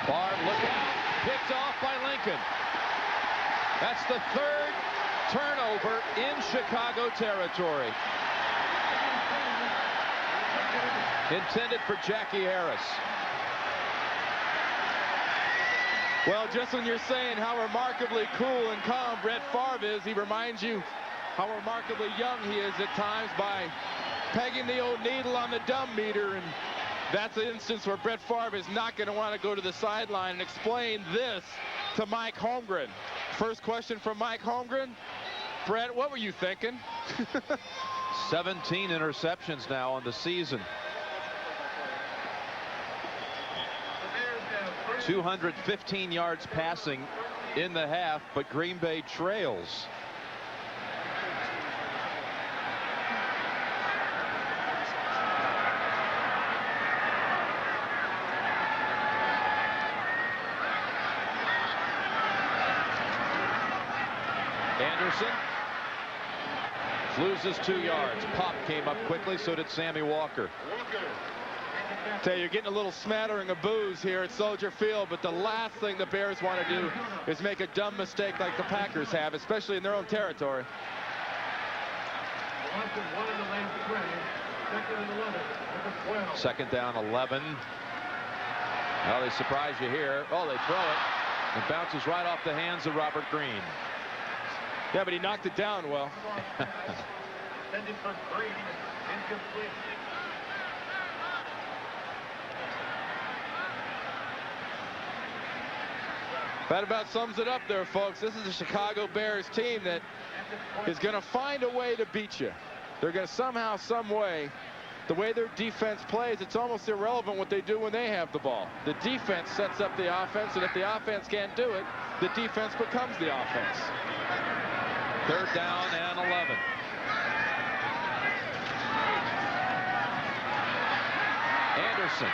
Favre, look out, picked off by Lincoln. That's the 3rd turnover in Chicago territory. Intended for Jackie Harris. Well, just when you're saying how remarkably cool and calm Brett Favre is, he reminds you how remarkably young he is at times by pegging the old needle on the dumb meter. And that's an instance where Brett Favre is not going to want to go to the sideline and explain this to Mike Holmgren. First question from Mike Holmgren. Brett, what were you thinking? 17 interceptions now on the season. 215 yards passing in the half, but Green Bay trails. Anderson loses 2 yards. Pop came up quickly, so did Sammy Walker. Tell you, you're getting a little smattering of boos here at Soldier Field, but the last thing the Bears want to do is make a dumb mistake like the Packers have, especially in their own territory. Second down 11. Well, they surprise you here. Oh, they throw it. It bounces right off the hands of Robert Green. Yeah, but he knocked it down well. That about sums it up there, folks. This is a Chicago Bears team that is going to find a way to beat you. They're going to somehow, some way, the way their defense plays, it's almost irrelevant what they do when they have the ball. The defense sets up the offense, and if the offense can't do it, the defense becomes the offense. Third down and 11. Anderson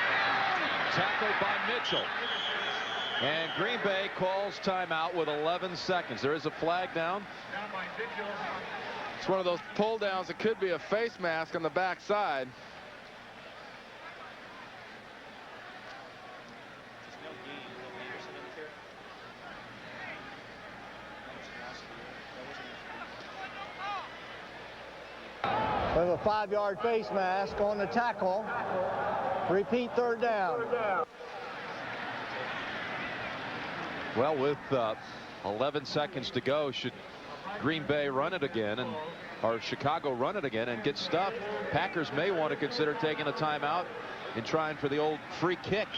tackled by Mitchell. And Green Bay calls timeout with 11 seconds. There is a flag down. It's one of those pull downs that could be a face mask on the backside. We have a 5-yard face mask on the tackle. Repeat, third down. Well, with 11 seconds to go, should Green Bay run it again or Chicago run it again and get stuffed, Packers may want to consider taking a timeout and trying for the old free kick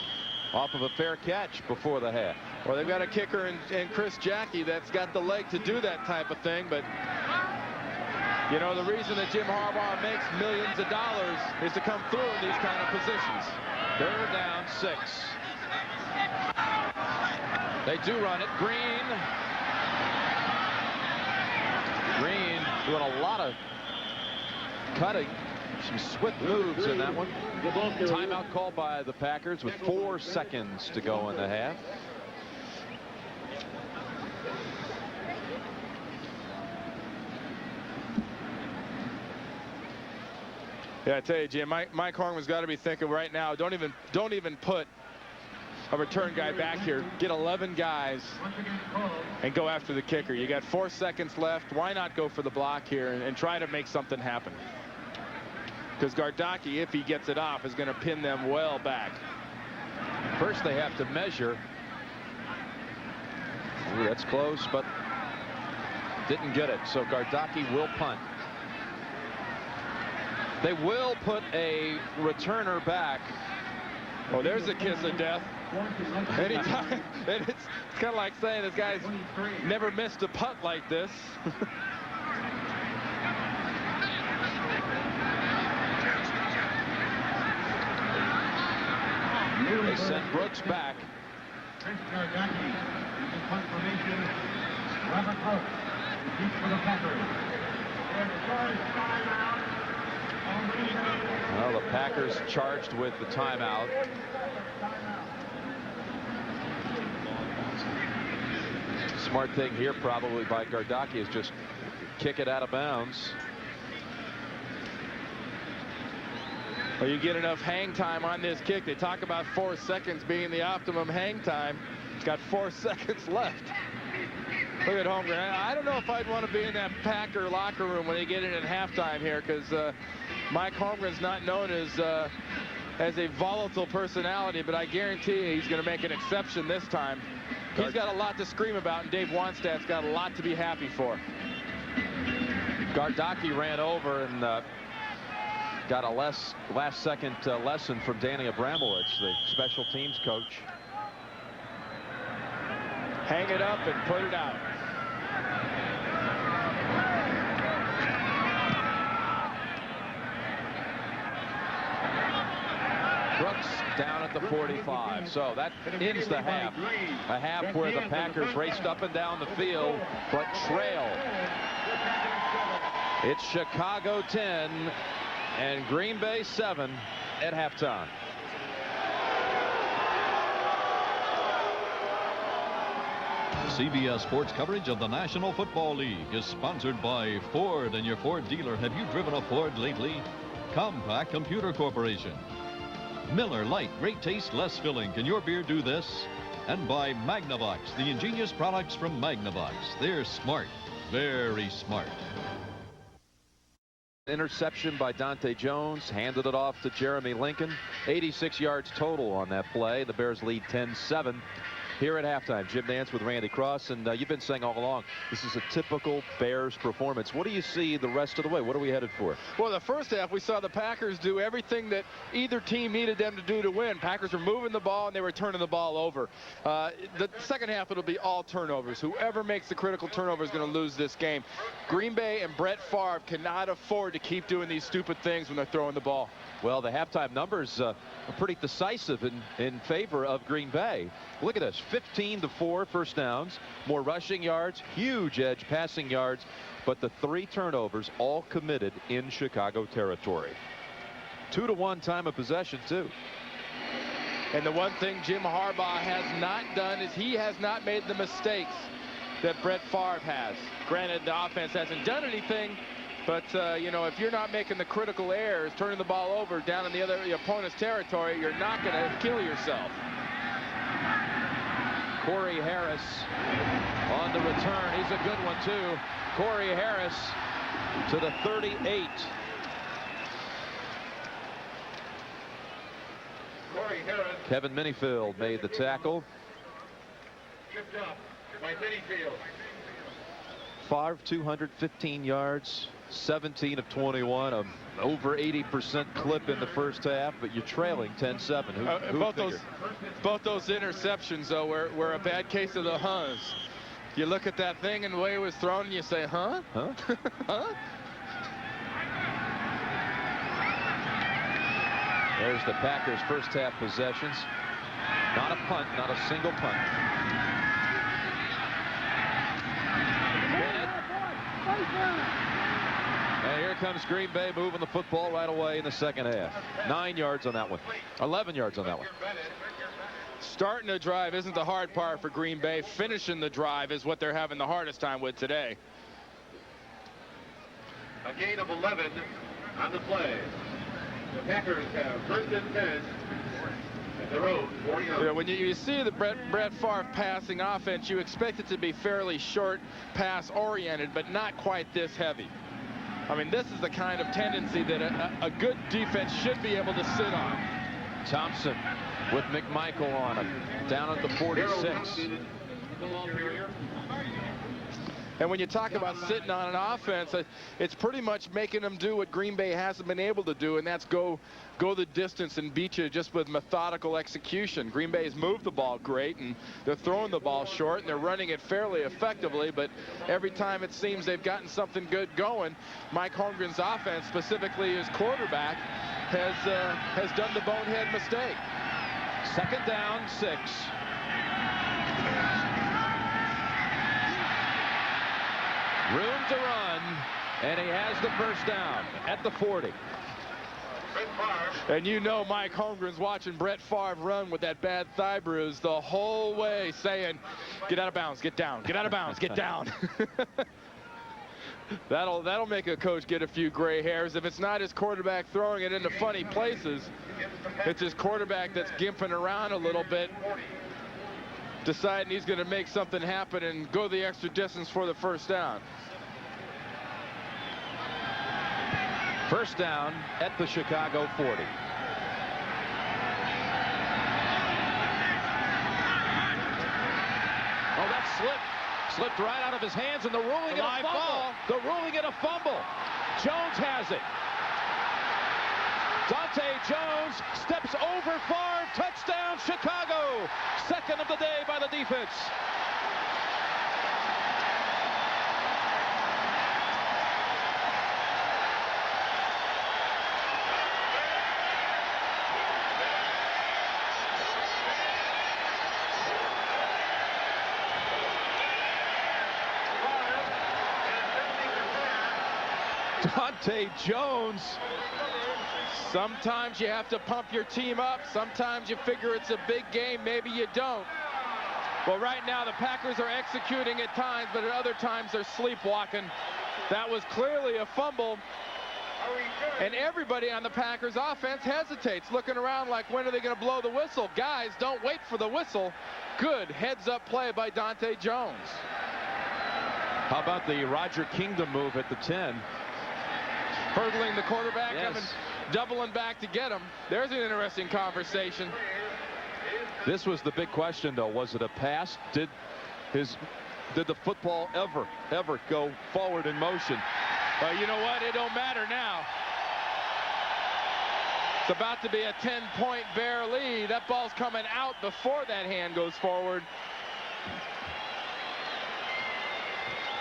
off of a fair catch before the half. Well, they've got a kicker in Chris Jackie that's got the leg to do that type of thing, but you know, the reason that Jim Harbaugh makes millions of dollars is to come through in these kind of positions. They're down 6. They do run it. Green doing a lot of cutting. Some swift moves in that one. Timeout called by the Packers with 4 seconds to go in the half. Yeah, I tell you, Jim, Mike Hornman's got to be thinking right now, don't even put a return guy back here. Get 11 guys and go after the kicker. You got 4 seconds left. Why not go for the block here and try to make something happen? Because Gardocki, if he gets it off, is going to pin them well back. First they have to measure. Ooh, that's close, but didn't get it. So Gardocki will punt. They will put a returner back. Oh, there's a kiss of death. Anytime. And it's kind of like saying this guy's never missed a punt like this. They sent Brooks back. Well, the Packers charged with the timeout. Smart thing here probably by Gardocki is just kick it out of bounds. Well, you get enough hang time on this kick. They talk about 4 seconds being the optimum hang time. It's got 4 seconds left. Look at Holmgren. I don't know if I'd want to be in that Packer locker room when they get in at halftime here, because Mike Holmgren's not known as a volatile personality, but I guarantee you he's going to make an exception this time. He's got a lot to scream about, and Dave Wannstedt's got a lot to be happy for. Gardocki ran over and got a last-second lesson from Danny Abramowitz, the special teams coach. Hang it up and put it out. Brooks down at the 45. So that ends the half. A half where the Packers raced up and down the field, but trail. It's Chicago 10 and Green Bay 7 at halftime. CBS Sports coverage of the National Football League is sponsored by Ford and your Ford dealer. Have you driven a Ford lately? Compact Computer Corporation. Miller Lite, great taste, less filling. Can your beer do this? And by Magnavox, the ingenious products from Magnavox. They're smart, very smart. Interception by Dante Jones, handed it off to Jeremy Lincoln. 86 yards total on that play. The Bears lead 10-7 here at halftime. Jim Nantz with Randy Cross, and you've been saying all along, this is a typical Bears performance. What do you see the rest of the way? What are we headed for? Well, the first half, we saw the Packers do everything that either team needed them to do to win. Packers were moving the ball, and they were turning the ball over. The second half, it'll be all turnovers. Whoever makes the critical turnover is going to lose this game. Green Bay and Brett Favre cannot afford to keep doing these stupid things when they're throwing the ball. Well, the halftime numbers are pretty decisive in favor of Green Bay. Look at this, 15-4 first downs, more rushing yards, huge edge passing yards, but the 3 turnovers all committed in Chicago territory. 2-1 time of possession, too. And the one thing Jim Harbaugh has not done is he has not made the mistakes that Brett Favre has. Granted, the offense hasn't done anything, but, you know, if you're not making the critical errors, turning the ball over down in the opponent's territory, you're not going to kill yourself. Corey Harris on the return. He's a good one, too. Corey Harris to the 38. Kevin Minifield made the tackle. Tripped up by Minifield. Favre 215 yards, 17 of 21, over 80% clip in the first half, but you're trailing 10-7. Who both those interceptions, though, were a bad case of the Huns. You look at that thing and the way it was thrown, and you say, huh? Huh? Huh? There's the Packers' first half possessions. Not a punt, not a single punt. And here comes Green Bay moving the football right away in the second half. 9 yards on that one. 11 yards on that one. Starting a drive isn't the hard part for Green Bay. Finishing the drive is what they're having the hardest time with today. A gain of 11 on the play. The Packers have first and 10 at their own 40 yards. Yeah, when you see the Brett Favre passing offense, you expect it to be fairly short pass oriented, but not quite this heavy. I mean, this is the kind of tendency that a good defense should be able to sit on. Thompson with McMichael on him, down at the 46. And when you talk about sitting on an offense, it's pretty much making them do what Green Bay hasn't been able to do, and that's go the distance and beat you just with methodical execution. Green Bay's moved the ball great, and they're throwing the ball short, and they're running it fairly effectively, but every time it seems they've gotten something good going, Mike Holmgren's offense, specifically his quarterback, has done the bonehead mistake. Second down, 6. Room to run, and he has the first down at the 40. And you know Mike Holmgren's watching Brett Favre run with that bad thigh bruise the whole way, saying, get out of bounds, get down, get out of bounds, get down. That'll make a coach get a few gray hairs. If it's not his quarterback throwing it into funny places, it's his quarterback that's gimping around a little bit, deciding he's going to make something happen and go the extra distance for the first down. First down at the Chicago 40. Oh, that slipped right out of his hands, and the ruling and a fumble. The ruling and a fumble. Jones has it. Dante Jones steps over Favre. Touchdown, Chicago. Second of the day by the defense. Dante Jones. Sometimes you have to pump your team up. Sometimes you figure it's a big game. Maybe you don't. Well, right now the Packers are executing at times, but at other times they're sleepwalking. That was clearly a fumble. And everybody on the Packers offense hesitates, looking around like, when are they going to blow the whistle? Guys, don't wait for the whistle. Good heads-up play by Dante Jones. How about the Roger Kingdom move at the 10? Hurdling the quarterback, yes. Doubling back to get him. There's an interesting conversation. This was the big question, though. Was it a pass? Did the football ever go forward in motion? You know what? It don't matter now. It's about to be a 10-point Bear lead. That ball's coming out before that hand goes forward.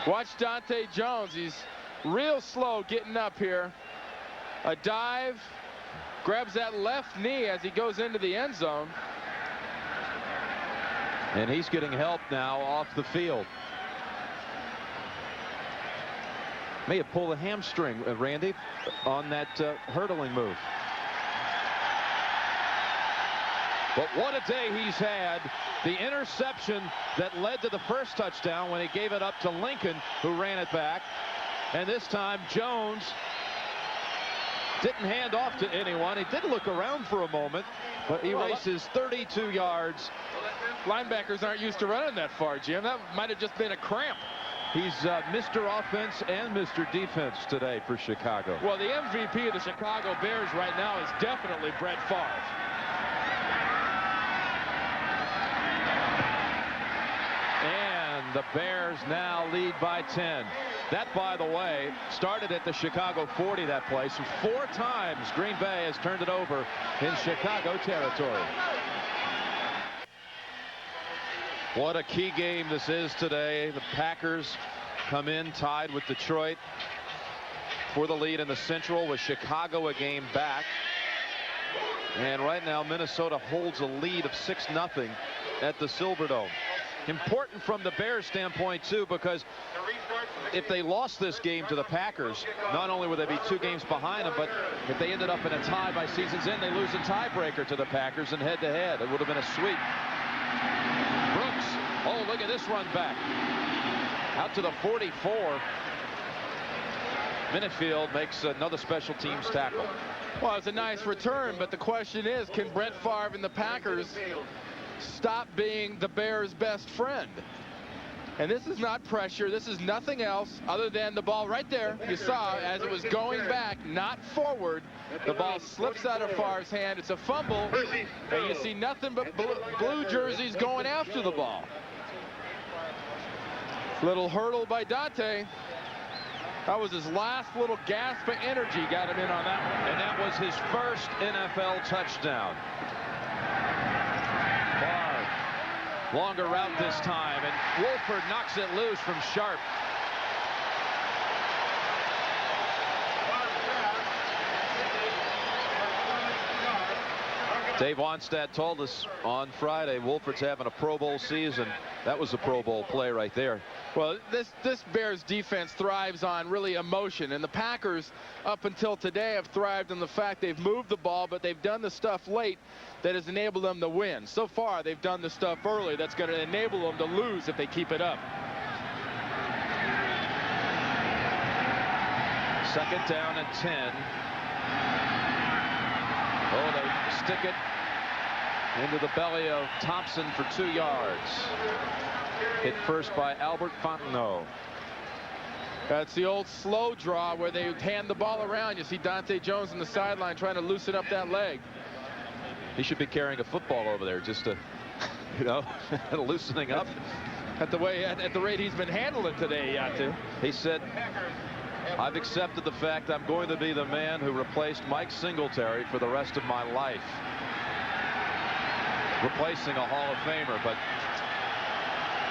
Watch Dante Jones. He's real slow getting up here. A dive, grabs that left knee as he goes into the end zone. And he's getting help now off the field. May have pulled a hamstring, Randy, on that hurdling move. But what a day he's had. The interception that led to the first touchdown when he gave it up to Lincoln, who ran it back. And this time Jones didn't hand off to anyone. He did look around for a moment, but he races 32 yards. Linebackers aren't used to running that far, Jim. That might have just been a cramp. He's Mr. Offense and Mr. Defense today for Chicago. Well, the MVP of the Chicago Bears right now is definitely Brett Favre. the Bears now lead by 10. That, by the way, started at the Chicago 40, that play. So 4 times Green Bay has turned it over in Chicago territory. What a key game this is today. The Packers come in tied with Detroit for the lead in the Central, with Chicago a game back. And right now Minnesota holds a lead of 6-0 at the Silverdome. Important from the Bears standpoint too, because if they lost this game to the Packers, not only would they be 2 games behind them, but if they ended up in a tie by season's end, they lose a tiebreaker to the Packers, and head-to-head it would have been a sweep. Brooks, oh, look at this run back out to the 44. Minifield makes another special teams tackle. Well, it's a nice return, but the question is, can Brett Favre and the Packers stop being the Bears' best friend? And this is not pressure. This is nothing else other than the ball right there. You saw as it was going back, not forward. The ball slips out of Favre's hand. It's a fumble, and you see nothing but blue jerseys going after the ball. Little hurdle by Dante. That was his last little gasp of energy, got him in on that one. And that was his first NFL touchdown. Favre, longer route this time, and Wolford knocks it loose from Sharp. Dave Wannstedt told us on Friday Wolford's having a Pro Bowl season. That was a Pro Bowl play right there. Well, this Bears defense thrives on really emotion, and the Packers up until today have thrived on the fact they've moved the ball, but they've done the stuff late that has enabled them to win. So far they've done the stuff early that's going to enable them to lose if they keep it up. 2nd down and 10. Oh, they stick it into the belly of Thompson for 2 yards. Hit first by Albert Fontenot. That's the old slow draw where they hand the ball around. You see Dante Jones on the sideline trying to loosen up that leg. He should be carrying a football over there just to, you know, loosening up. At the rate he's been handling today, he ought to. He said, I've accepted the fact I'm going to be the man who replaced Mike Singletary for the rest of my life. Replacing a Hall of Famer, but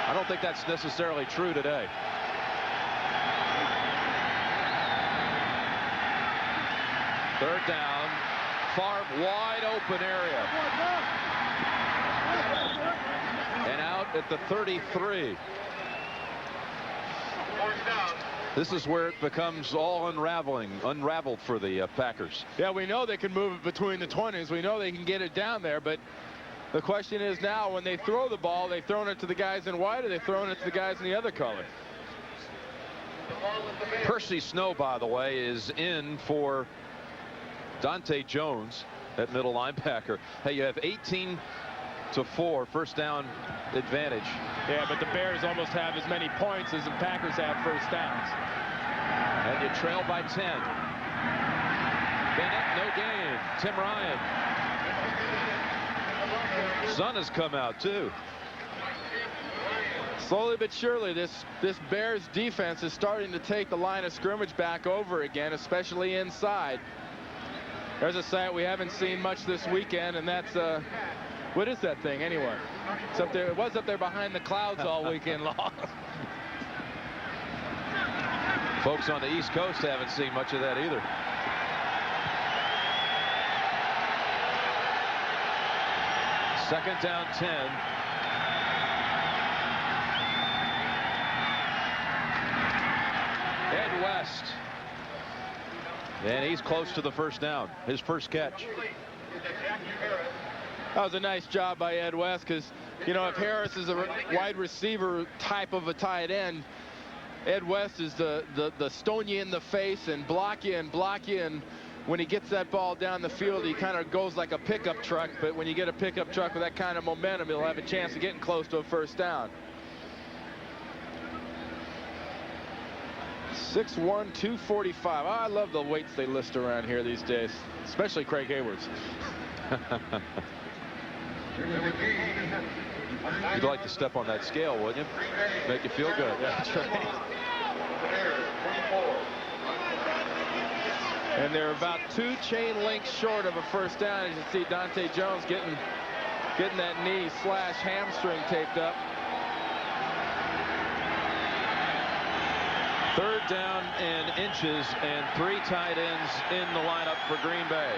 I don't think that's necessarily true today. Third down, Favre, wide open area. And out at the 33. This is where it becomes all unraveled for the Packers. Yeah, we know they can move it between the 20s. We know they can get it down there, but the question is now when they throw the ball, they've thrown it to the guys in white, or they've thrown it to the guys in the other color. Percy Snow, by the way, is in for Dante Jones at middle linebacker. Hey, you have 18-4 first down advantage. Yeah, but the Bears almost have as many points as the Packers have first downs. And you trail by 10. Bennett, no gain. Tim Ryan. Sun has come out too. Slowly but surely, this Bears defense is starting to take the line of scrimmage back over again, especially inside. There's a sight we haven't seen much this weekend, and that's what is that thing anyway? It's up there. It was up there behind the clouds all weekend long. Folks on the East Coast haven't seen much of that either. Second down 10. Ed West. And he's close to the first down. His first catch. That was a nice job by Ed West, because, you know, if Harris is a wide receiver type of a tight end, Ed West is the stone you in the face and block you. And when he gets that ball down the field, he kind of goes like a pickup truck. But when you get a pickup truck with that kind of momentum, he'll have a chance of getting close to a first down. 6'1", 245. Oh, I love the weights they list around here these days, especially Craig Hayward's. You'd like to step on that scale, wouldn't you? Make you feel good. That's right. And they're about 2 chain links short of a first down. As you see Dante Jones getting that knee / hamstring taped up. 3rd down in inches and 3 tight ends in the lineup for Green Bay.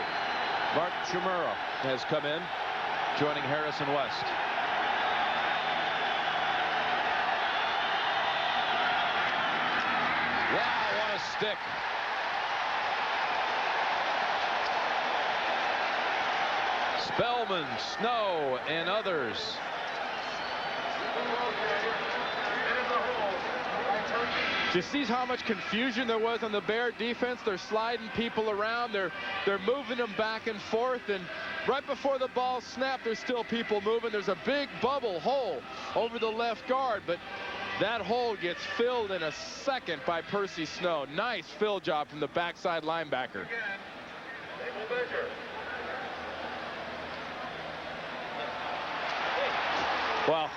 Mark Chmura has come in, joining Harrison West. Wow, what a stick. Spellman, Snow, and others. You see how much confusion there was on the Bear defense. They're sliding people around. They're moving them back and forth. And right before the ball snapped, there's still people moving. There's a big bubble hole over the left guard. But that hole gets filled in a second by Percy Snow. Nice fill job from the backside linebacker. Well,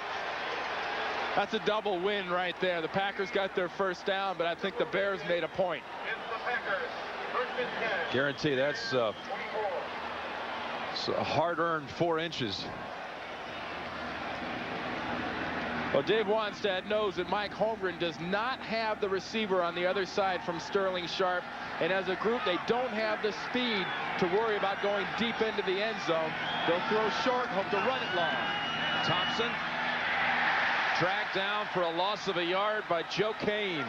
that's a double win right there. The Packers got their first down, but I think the Bears made a point. Guarantee that's a hard-earned 4 inches. Well, Dave Wanstead knows that Mike Holmgren does not have the receiver on the other side from Sterling Sharp. And as a group, they don't have the speed to worry about going deep into the end zone. They'll throw short, hope to run it long. Thompson dragged down for a loss of a yard by Joe Kane.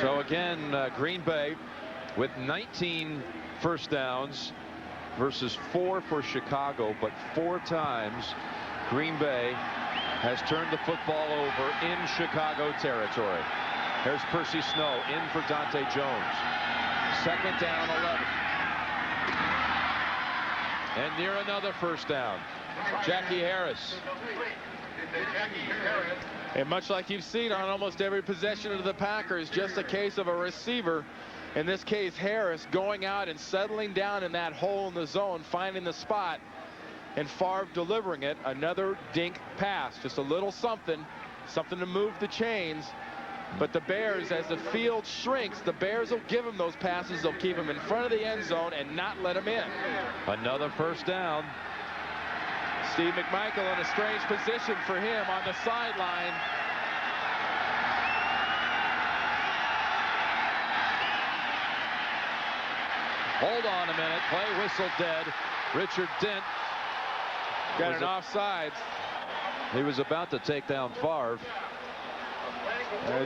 So again, Green Bay with 19 first downs versus 4 for Chicago, but 4 times Green Bay has turned the football over in Chicago territory. Here's Percy Snow in for Dante Jones. 2nd down, 11. And near another first down. Jackie Harris. And much like you've seen on almost every possession of the Packers, just a case of a receiver, in this case Harris, going out and settling down in that hole in the zone, finding the spot, and Favre delivering it. Another dink pass, just a little something to move the chains. But the Bears, as the field shrinks, the Bears will give them those passes. They'll keep them in front of the end zone and not let them in. Another first down. Steve McMichael in a strange position for him on the sideline. Hold on a minute. Play whistle dead. Richard Dent got an offsides. He was about to take down Favre.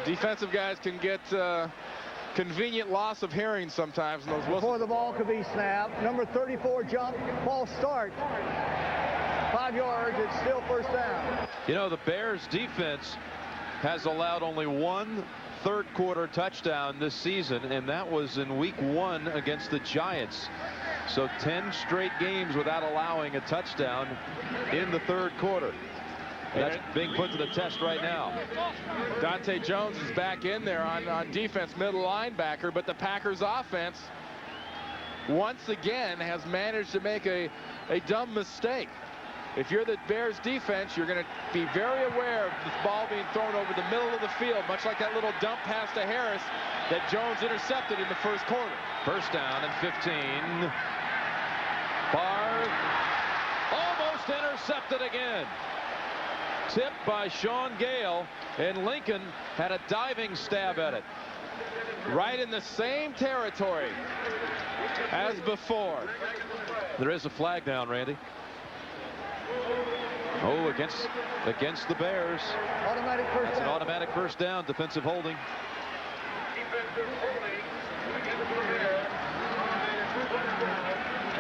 Defensive guys can get convenient loss of hearing sometimes in those whistles. Before the ball could be snapped, number 34 jump, ball start. 5 yards, it's still first down. You know, the Bears defense has allowed only 1 third-quarter touchdown this season, and that was in week 1 against the Giants. So 10 straight games without allowing a touchdown in the 3rd quarter. That's being put to the test right now. Dante Jones is back in there on defense, middle linebacker, but the Packers offense once again has managed to make a dumb mistake. If you're the Bears defense, you're going to be very aware of this ball being thrown over the middle of the field, much like that little dump pass to Harris that Jones intercepted in the 1st quarter. First down and 15. Favre almost intercepted again. Tipped by Sean Gale, and Lincoln had a diving stab at it. Right in the same territory as before. There is a flag down, Randy. Oh, against the Bears. Automatic first That's down. an automatic first down, defensive holding.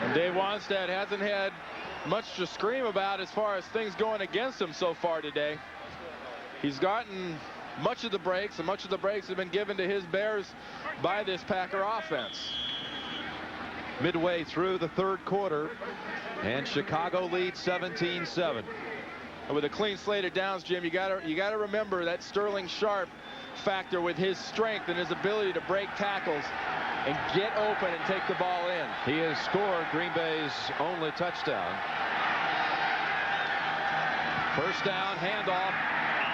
And Dave Wanstead hasn't had much to scream about as far as things going against him so far today. He's gotten much of the breaks, and much of the breaks have been given to his Bears by this Packer offense. Midway through the 3rd quarter, and Chicago leads 17-7. And with a clean slate of downs, Jim, you gotta remember that Sterling Sharp factor with his strength and his ability to break tackles and get open and take the ball in. He has scored Green Bay's only touchdown. First down, handoff.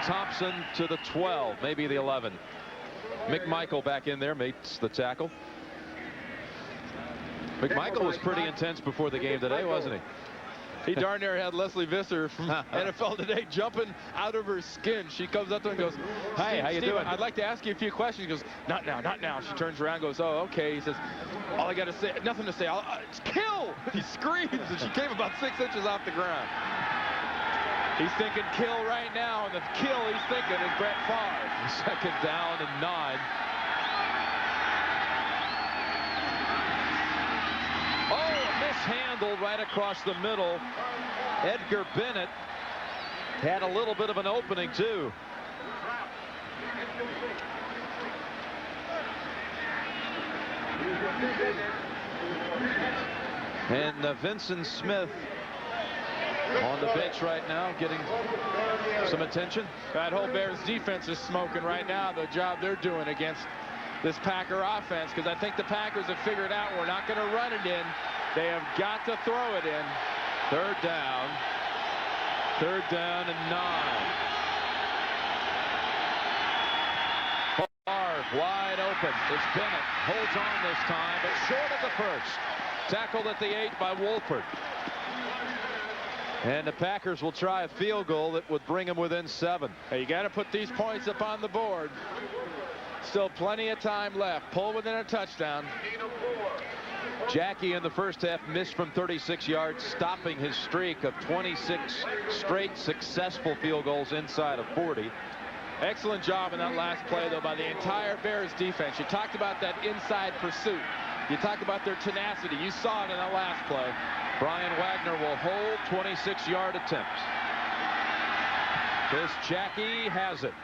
Thompson to the 12, maybe the 11. McMichael back in there, makes the tackle. McMichael was pretty intense before the game today, wasn't he? He darn near had Leslie Visser from NFL Today jumping out of her skin. She comes up to him and goes, "Hey, how you doing? I'd like to ask you a few questions." He goes, "Not now, not now." She turns around and goes, "Oh, okay." He says, "All I got to say, nothing to say. It's kill." He screams, and she came about 6 inches off the ground. He's thinking kill right now, and the kill he's thinking is Brett Favre. Second down and 9. Mishandled right across the middle. Edgar Bennett had a little bit of an opening too. And Vincent Smith on the bench right now, getting some attention. That whole Bears defense is smoking right now, the job they're doing against this Packer offense, because I think the Packers have figured out we're not going to run it in. They have got to throw it in. Third down. Third down and 9. Favre wide open. It's Bennett. Holds on this time, but short of the first. Tackled at the 8 by Wolford. And the Packers will try a field goal that would bring them within 7. Hey, you got to put these points up on the board. Still plenty of time left. Pull within a touchdown. Jackie in the first half missed from 36 yards, stopping his streak of 26 straight successful field goals inside of 40. Excellent job in that last play, though, by the entire Bears defense. You talked about that inside pursuit. You talked about their tenacity. You saw it in that last play. Brian Wagner will hold 26-yard attempts. This Jackie has it.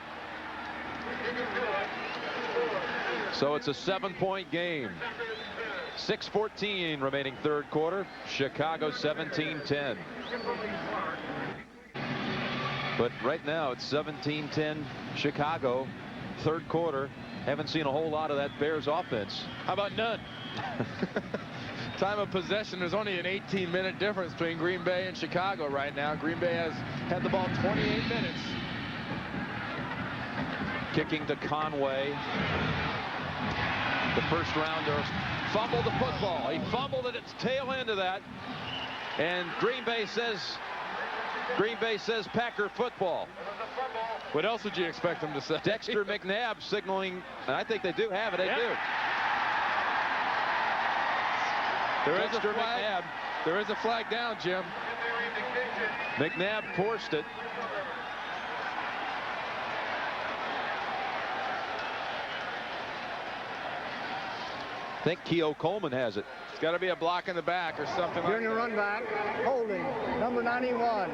So it's a 7-point game. 6:14 remaining third quarter. Chicago 17-10. But right now it's 17-10 Chicago. Third quarter. Haven't seen a whole lot of that Bears offense. How about none? Time of possession, there's only an 18-minute difference between Green Bay and Chicago right now. Green Bay has had the ball 28 minutes. Kicking to Conway. The first rounder fumbled the football. He fumbled at its tail end of that. And Green Bay says Packer football. What else would you expect them to say? Dexter McNabb signaling, and I think they do have it. They do. There is a flag. There is a flag down, Jim. McNabb forced it. I think Keogh Coleman has it. It's got to be a block in the back or something like During the run back, holding, number 91.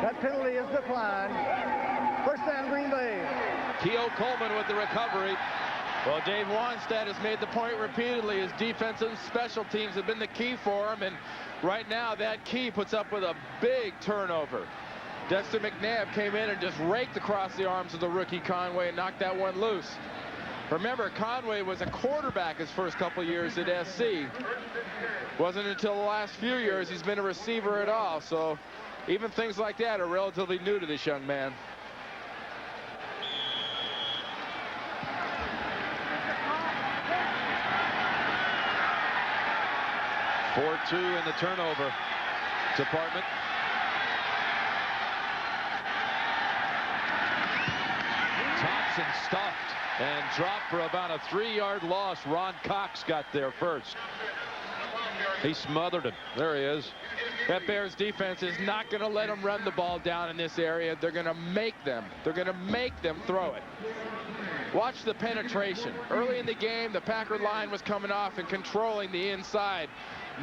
That penalty is declined. First down, Green Bay. Keogh Coleman with the recovery. Well, Dave Wanstead has made the point repeatedly. His defense and special teams have been the key for him, and right now that key puts up with a big turnover. Dexter McNabb came in and just raked across the arms of the rookie Conway and knocked that one loose. Remember, Conway was a quarterback his first couple years at SC. Wasn't until the last few years he's been a receiver at all, so even things like that are relatively new to this young man. (4-2) in the turnover department. Thompson stuffed and dropped for about a 3-yard loss. Ron Cox got there first. He smothered him. There he is. That Bears defense is not going to let them run the ball down in this area. They're going to make them. They're going to make them throw it. Watch the penetration. Early in the game, the Packer line was coming off and controlling the inside.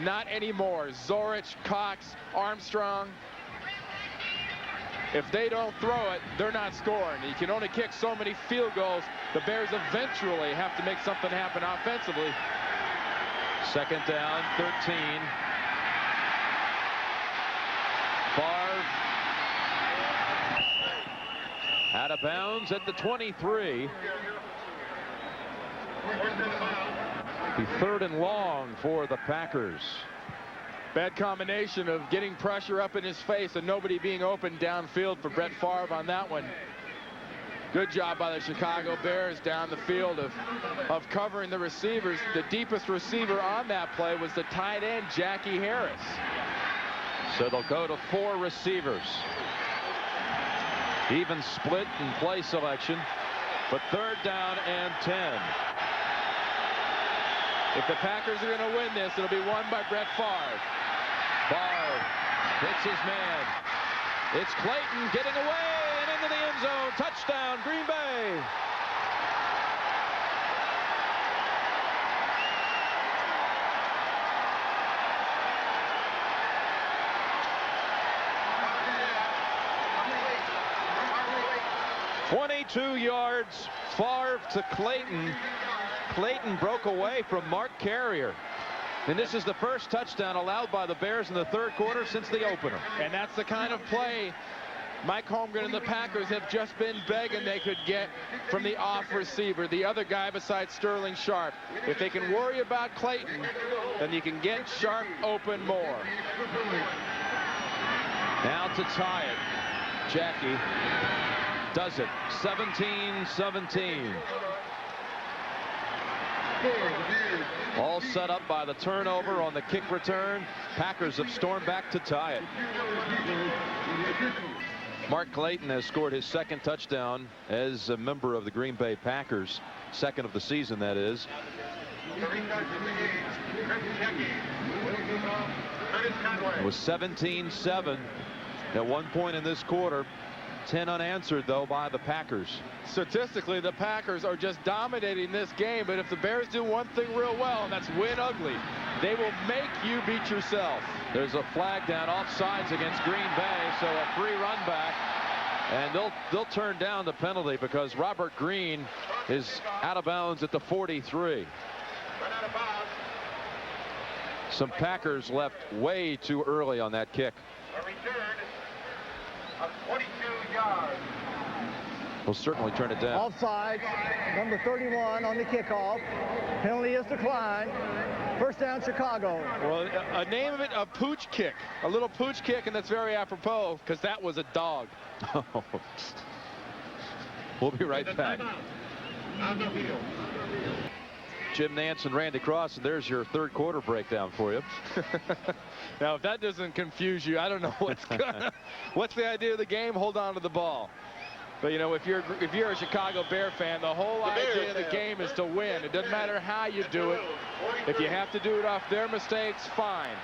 Not anymore. Zorich, Cox, Armstrong. If they don't throw it, they're not scoring. You can only kick so many field goals. The Bears eventually have to make something happen offensively. Second down, 13. Favre Out of bounds at the 23. The 3rd and long for the Packers. Bad combination of getting pressure up in his face and nobody being open downfield for Brett Favre on that one. Good job by the Chicago Bears down the field of covering the receivers. The deepest receiver on that play was the tight end, Jackie Harris. So they'll go to 4 receivers. Even split in play selection, but 3rd down and 10. If the Packers are going to win this, it'll be won by Brett Favre. Favre hits his man. It's Clayton getting away and into the end zone. Touchdown, Green Bay. "22 yards, Favre to Clayton. Clayton broke away from Mark Carrier. And this is the first touchdown allowed by the Bears in the 3rd quarter since the opener. And that's the kind of play Mike Holmgren and the Packers have just been begging they could get from the off receiver, the other guy besides Sterling Sharp. If they can worry about Clayton, then you can get Sharp open more. Now to tie it. Jackie does it. 17-17. All set up by the turnover on the kick return. Packers have stormed back to tie it. Mark Clayton has scored his 2nd touchdown as a member of the Green Bay Packers. 2nd of the season, that is. It was 17-7 at one point in this quarter. 10 unanswered, though, by the Packers. Statistically, the Packers are just dominating this game, but if the Bears do one thing real well, and that's win ugly, they will make you beat yourself. There's a flag down offsides against Green Bay, so a free run back, and they'll turn down the penalty because Robert Green is out of bounds at the 43. Some Packers left way too early on that kick. A return of 22 yards. We'll certainly turn it down. Offside, number 31 on the kickoff. Penalty is declined. First down, Chicago. Well, a name of it, a pooch kick. A little pooch kick, and that's very apropos because that was a dog. We'll be right back. On the field. Jim Nantz and Randy Cross, and there's your 3rd quarter breakdown for you. Now, if that doesn't confuse you, I don't know what's the idea of the game. Hold on to the ball. But you know, if you're a Chicago Bear fan, the whole idea of the game is to win. It doesn't matter how you do it. If you have to do it off their mistakes, fine.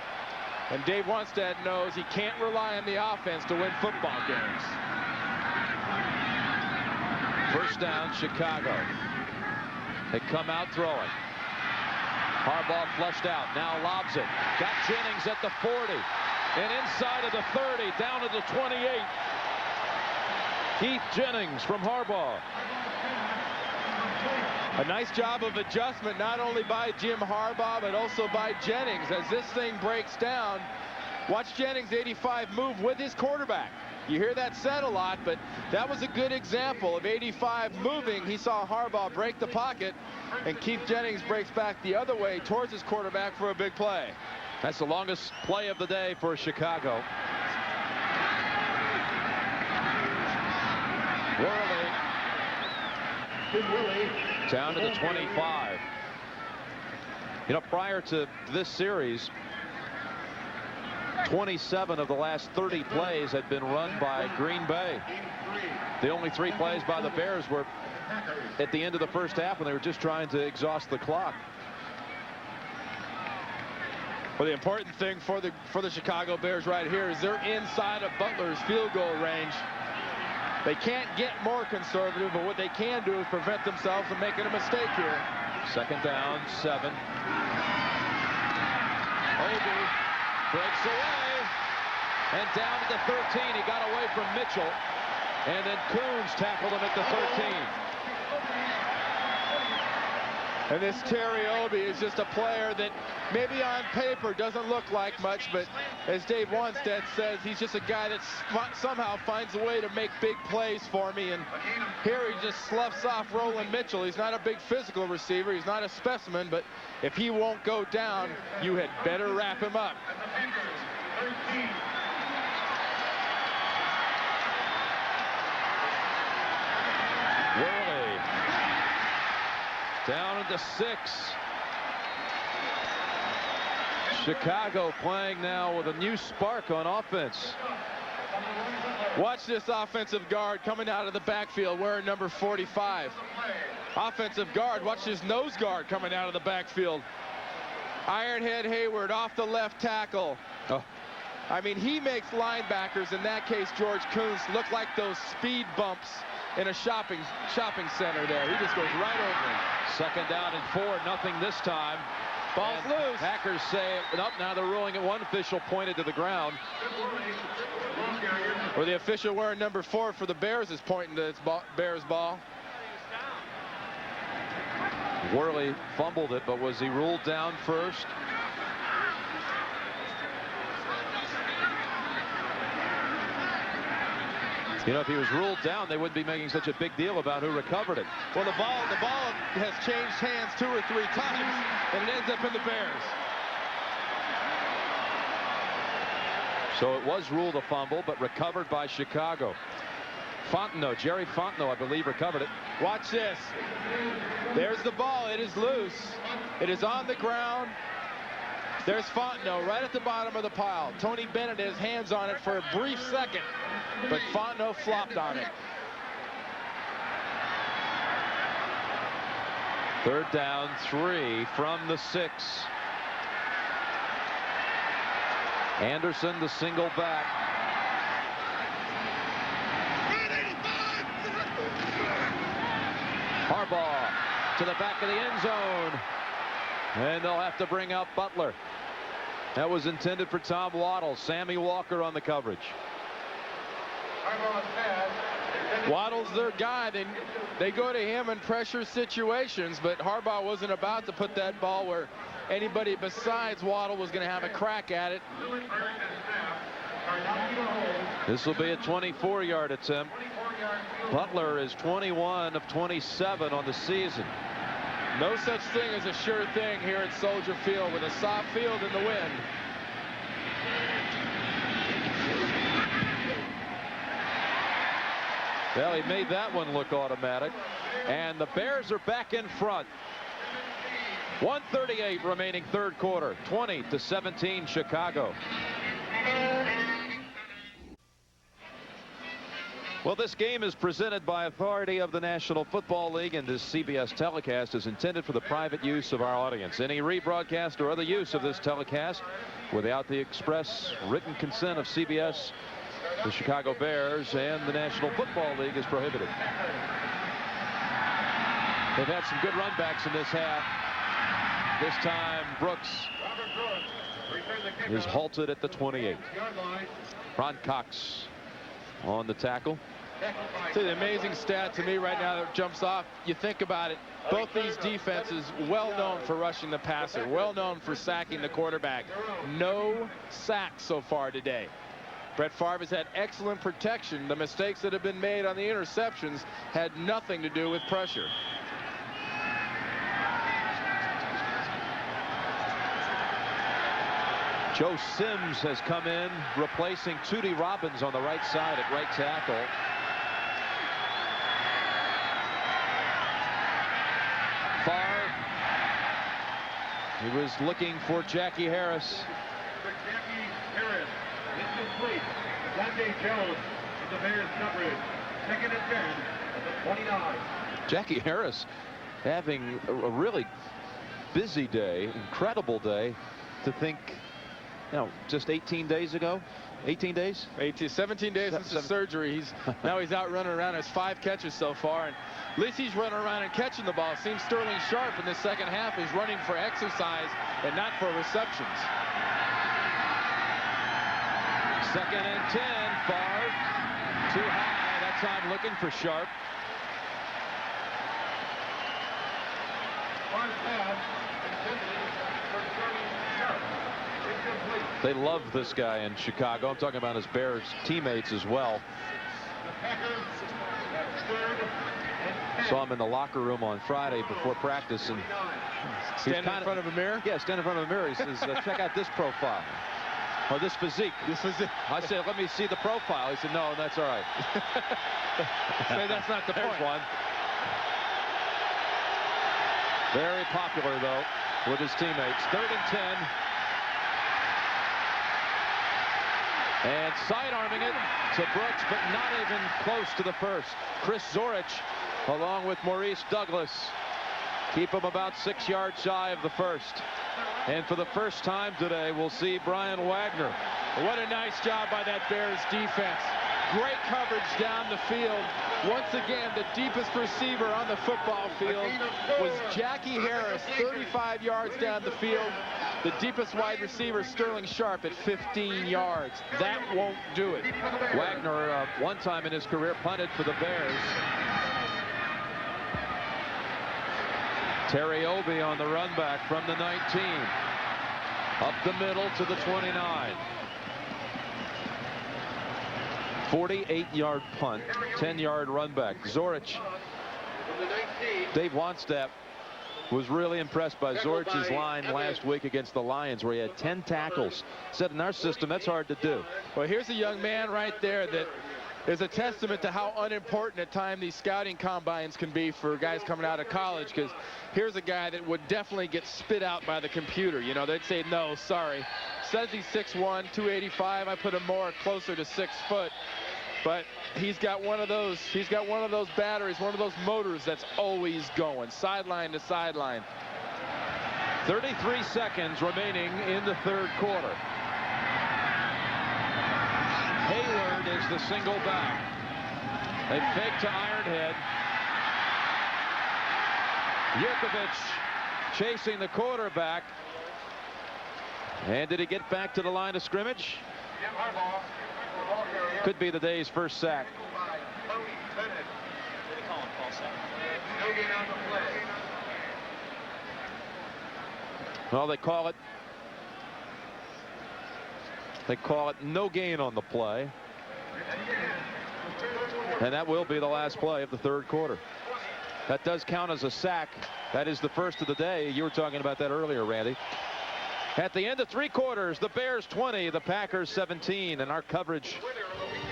And Dave Wannstedt knows he can't rely on the offense to win football games. First down, Chicago. They come out throwing. Harbaugh flushed out. Now lobs it. Got Jennings at the 40. And inside of the 30, down to the 28. Keith Jennings from Harbaugh. A nice job of adjustment, not only by Jim Harbaugh, but also by Jennings. As this thing breaks down, watch Jennings, 85, move with his quarterback. You hear that said a lot, but that was a good example of 85 moving. He saw Harbaugh break the pocket, and Keith Jennings breaks back the other way towards his quarterback for a big play. That's the longest play of the day for Chicago. Worley down to the 25. You know, prior to this series, 27 of the last 30 plays had been run by Green Bay. The only 3 plays by the Bears were at the end of the first half when they were just trying to exhaust the clock. Well, the important thing for the Chicago Bears right here is they're inside of Butler's field goal range. They can't get more conservative, but what they can do is prevent themselves from making a mistake here. Second down, 7. Obi breaks away, and down to the 13. He got away from Mitchell, and then Coons tackled him at the 13. And this Terry Obi is just a player that maybe on paper doesn't look like much, but as Dave Wanstead says, he's just a guy that somehow finds a way to make big plays for me. And here he just sloughs off Roland Mitchell. He's not a big physical receiver. He's not a specimen, but if he won't go down, you had better wrap him up. Worley down into 6. Chicago playing now with a new spark on offense. Watch this offensive guard coming out of the backfield wearing number 45. Offensive guard, watch this nose guard coming out of the backfield. Ironhead Hayward off the left tackle. Oh. I mean, he makes linebackers, in that case George Kuntz, look like those speed bumps in a shopping center there. He just goes right over him. 2nd down and 4, nothing this time. Ball's loose. Packers say, nope, now they're ruling it. One official pointed to the ground. Or the official wearing number 4 for the Bears is pointing to its Bears ball. Worley fumbled it, but was he ruled down first? You know, if he was ruled down, they wouldn't be making such a big deal about who recovered it. Well, the ball has changed hands 2 or 3 times, and it ends up in the Bears. So it was ruled a fumble, but recovered by Chicago. Fontenot, Jerry Fontenot, I believe, recovered it. Watch this. There's the ball. It is loose. It is on the ground. There's Fontenot right at the bottom of the pile. Tony Bennett has hands on it for a brief second, but Fontenot flopped on it. 3rd down, 3 from the 6. Anderson, the single back. Harbaugh to the back of the end zone. And they'll have to bring out Butler. That was intended for Tom Waddle. Sammy Walker on the coverage. Waddle's their guy. They go to him in pressure situations, but Harbaugh wasn't about to put that ball where anybody besides Waddle was going to have a crack at it. This will be a 24-yard attempt. Butler is 21 of 27 on the season. No such thing as a sure thing here at Soldier Field with a soft field in the wind. Well, he made that one look automatic. And the Bears are back in front. 1:38 remaining 3rd quarter. 20-17 Chicago. Well, this game is presented by authority of the National Football League, and this CBS telecast is intended for the private use of our audience. Any rebroadcast or other use of this telecast without the express written consent of CBS, the Chicago Bears, and the National Football League is prohibited. They've had some good run backs in this half. This time, Brooks is halted at the 28. Ron Cox on the tackle. It's an amazing stat to me right now that jumps off. You think about it, both these defenses well known for rushing the passer, well known for sacking the quarterback. No sacks so far today. Brett Favre has had excellent protection. The mistakes that have been made on the interceptions had nothing to do with pressure. Joe Sims has come in, replacing Tootie Robbins on the right side at right tackle. Favre. He was looking for Jackie Harris. Jackie Harris, incomplete. Dante Jones in the Bears coverage. 2nd and 10 at the 29. Jackie Harris having a really busy day, incredible day. To think, you know, just 18 days ago, 18 days? 17 days since the surgery. Now he's out running around. Has 5 catches so far, and at least he's running around and catching the ball. Seems Sterling Sharp in the second half is running for exercise and not for receptions. 2nd and 10. Favre too high. That time looking for Sharp. They love this guy in Chicago. I'm talking about his Bears teammates as well. Saw him in the locker room on Friday before practice, and standing in front of a mirror. Yeah, standing in front of a mirror. He says, "Check out this profile, or this physique." This physique. I said, "Let me see the profile." He said, "No, that's all right." Say that's not the point. There's one. Very popular though with his teammates. 3rd and 10. And side-arming it to Brooks, but not even close to the first. Chris Zorich, along with Maurice Douglas, keep him about 6 yards shy of the first. And for the first time today, we'll see Brian Wagner. What a nice job by that Bears defense. Great coverage down the field. Once again, the deepest receiver on the football field was Jackie Harris, 35 yards down the field. The deepest wide receiver, Sterling Sharp, at 15 yards. That won't do it. Wagner, one time in his career, punted for the Bears. Terry Obie on the run back from the 19. Up the middle to the 29. 48-yard punt, 10-yard run back. Zorich. Dave Wannstedt was really impressed by Zorich's line last week against the Lions, where he had 10 tackles. Said in our system, that's hard to do. Well, here's a young man right there that is a testament to how unimportant at times these scouting combines can be for guys coming out of college, because here's a guy that would definitely get spit out by the computer. You know, they'd say, no, sorry. Says he's 6'1", 285. I put him more closer to 6 foot. But he's got one of those batteries, one of those motors that's always going, sideline to sideline. 33 seconds remaining in the 3rd quarter. Hayward is the single back. They fake to Ironhead. Yurkovich chasing the quarterback. And did he get back to the line of scrimmage? Could be the day's first sack. Well, they call it no gain on the play. And that will be the last play of the 3rd quarter. That does count as a sack. That is the first of the day. You were talking about that earlier, Randy. At the end of 3 quarters, the Bears 20, the Packers 17, and our coverage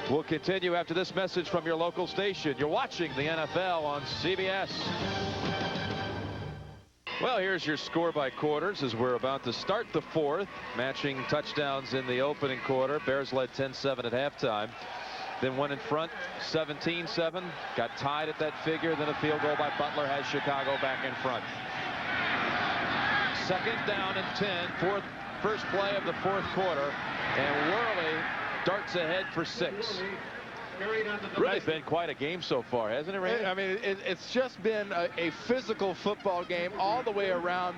will continue after this message from your local station. You're watching the NFL on CBS. Well, here's your score by quarters as we're about to start the 4th, matching touchdowns in the opening quarter. Bears led 10-7 at halftime, then went in front 17-7, got tied at that figure, then a field goal by Butler has Chicago back in front. 2nd down and 10, first play of the 4th quarter, and Worley darts ahead for 6. Really been quite a game so far, hasn't it, Randy? I mean, it's just been a physical football game all the way around.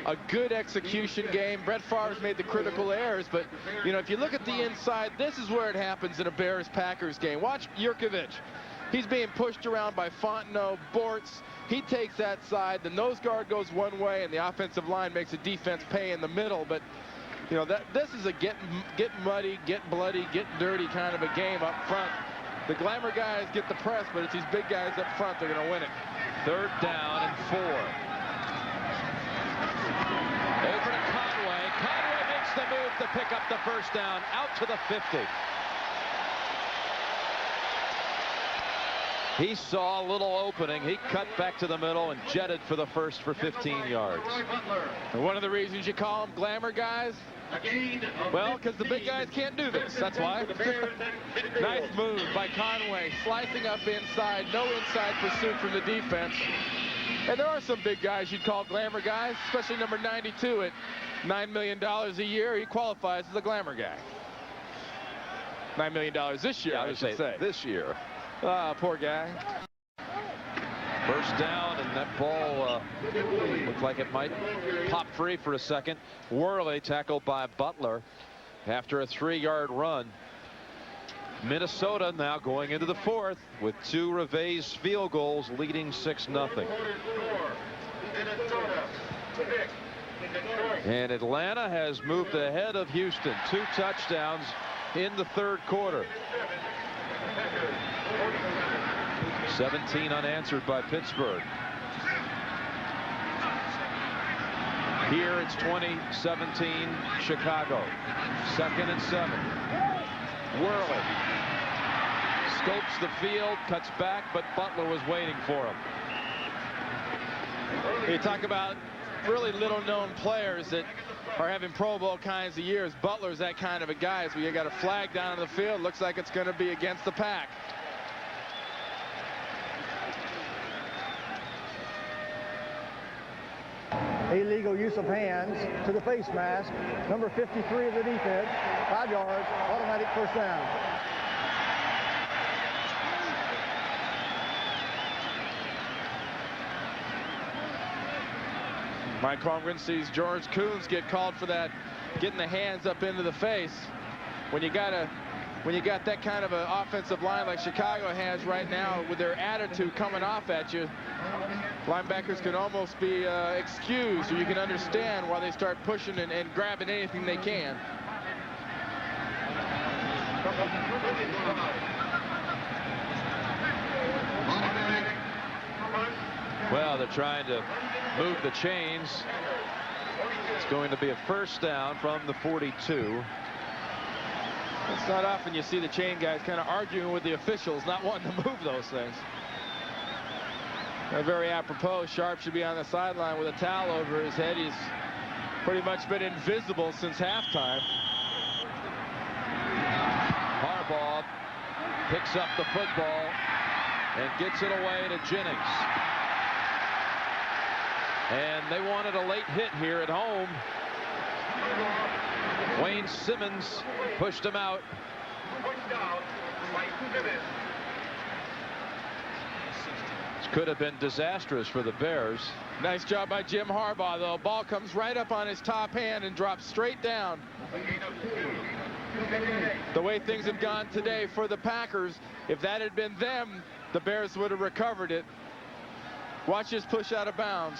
A good execution game. Brett Favre's made the critical errors, but, you know, if you look at the inside, this is where it happens in a Bears-Packers game. Watch Yurkovich. He's being pushed around by Fontenot, Bortz. He takes that side. The nose guard goes one way, and the offensive line makes the defense pay in the middle. But, you know, this is a get muddy, get bloody, get dirty kind of a game up front. The glamour guys get the press, but it's these big guys up front that are going to win it. 3rd down and 4. Over to Conway. Conway makes the move to pick up the first down out to the 50. He saw a little opening. He cut back to the middle and jetted for the first for 15 yards. And one of the reasons you call them glamour guys, well, because the big guys can't do this. That's why. Nice move by Conway, slicing up inside. No inside pursuit from the defense. And there are some big guys you'd call glamour guys, especially number 92 at $9 million a year. He qualifies as a glamour guy. $9 million this year, I should say. This year. Ah, poor guy. First down, and that ball looked like it might pop free for a second. Worley tackled by Butler after a 3-yard run. Minnesota now going into the 4th with 2 Reve's field goals, leading 6-0. And Atlanta has moved ahead of Houston. 2 touchdowns in the third quarter. 17 unanswered by Pittsburgh. Here it's 2017 Chicago. 2nd and 7. Worley scopes the field, cuts back, but Butler was waiting for him. You talk about really little known players that are having Pro Bowl kinds of years. Butler's that kind of a guy. So you got a flag down in the field. Looks like it's going to be against the Pack. Illegal use of hands to the face mask. Number 53 of the defense. 5 yards. Automatic first down. Mike Holmgren sees George Coons get called for that, getting the hands up into the face. When you got that kind of an offensive line like Chicago has right now, with their attitude coming off at you, linebackers can almost be excused, or you can understand why they start pushing and grabbing anything they can. Well, they're trying to move the chains. It's going to be a first down from the 42. It's not often you see the chain guys kind of arguing with the officials, not wanting to move those things. Very apropos, Sharp should be on the sideline with a towel over his head. He's pretty much been invisible since halftime. Harbaugh picks up the football and gets it away to Jennings. And they wanted a late hit here at home. Wayne Simmons pushed him out. This could have been disastrous for the Bears. Nice job by Jim Harbaugh, though. Ball comes right up on his top hand and drops straight down. The way things have gone today for the Packers, if that had been them, the Bears would have recovered it. Watch this push out of bounds.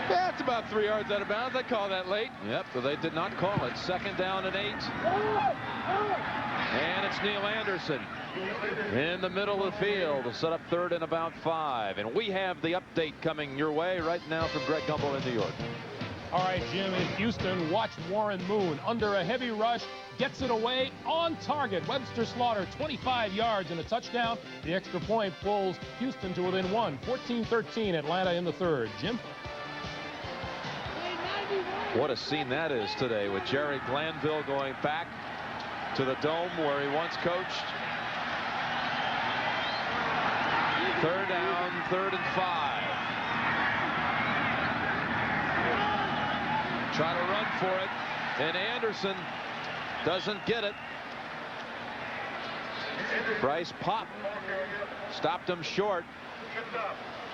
Yeah, it's about 3 yards out of bounds. I call that late. Yep, but they did not call it. 2nd down and 8. And it's Neil Anderson in the middle of the field to set up 3rd and about 5. And we have the update coming your way right now from Greg Gumbel in New York. All right, Jim, in Houston, watch Warren Moon under a heavy rush, gets it away on target. Webster Slaughter, 25 yards and a touchdown. The extra point pulls Houston to within 1. 14-13, Atlanta in the 3rd. Jim? What a scene that is today, with Jerry Glanville going back to the Dome where he once coached. 3rd down, 3rd and 5. Try to run for it, and Anderson doesn't get it. Bryce Pop stopped him short.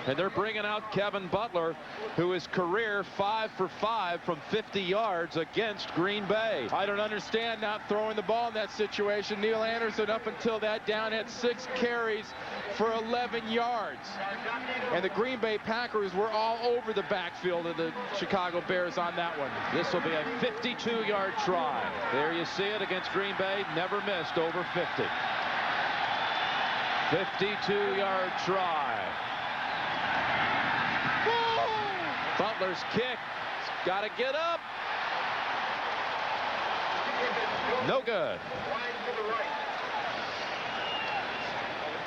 And they're bringing out Kevin Butler, who is career 5 for 5 from 50 yards against Green Bay. I don't understand not throwing the ball in that situation. Neil Anderson, up until that down, had 6 carries for 11 yards. And the Green Bay Packers were all over the backfield of the Chicago Bears on that one. This will be a 52-yard try. There you see it against Green Bay. Never missed over 50. 52-yard try. Butler's kick. Got to get up. No good.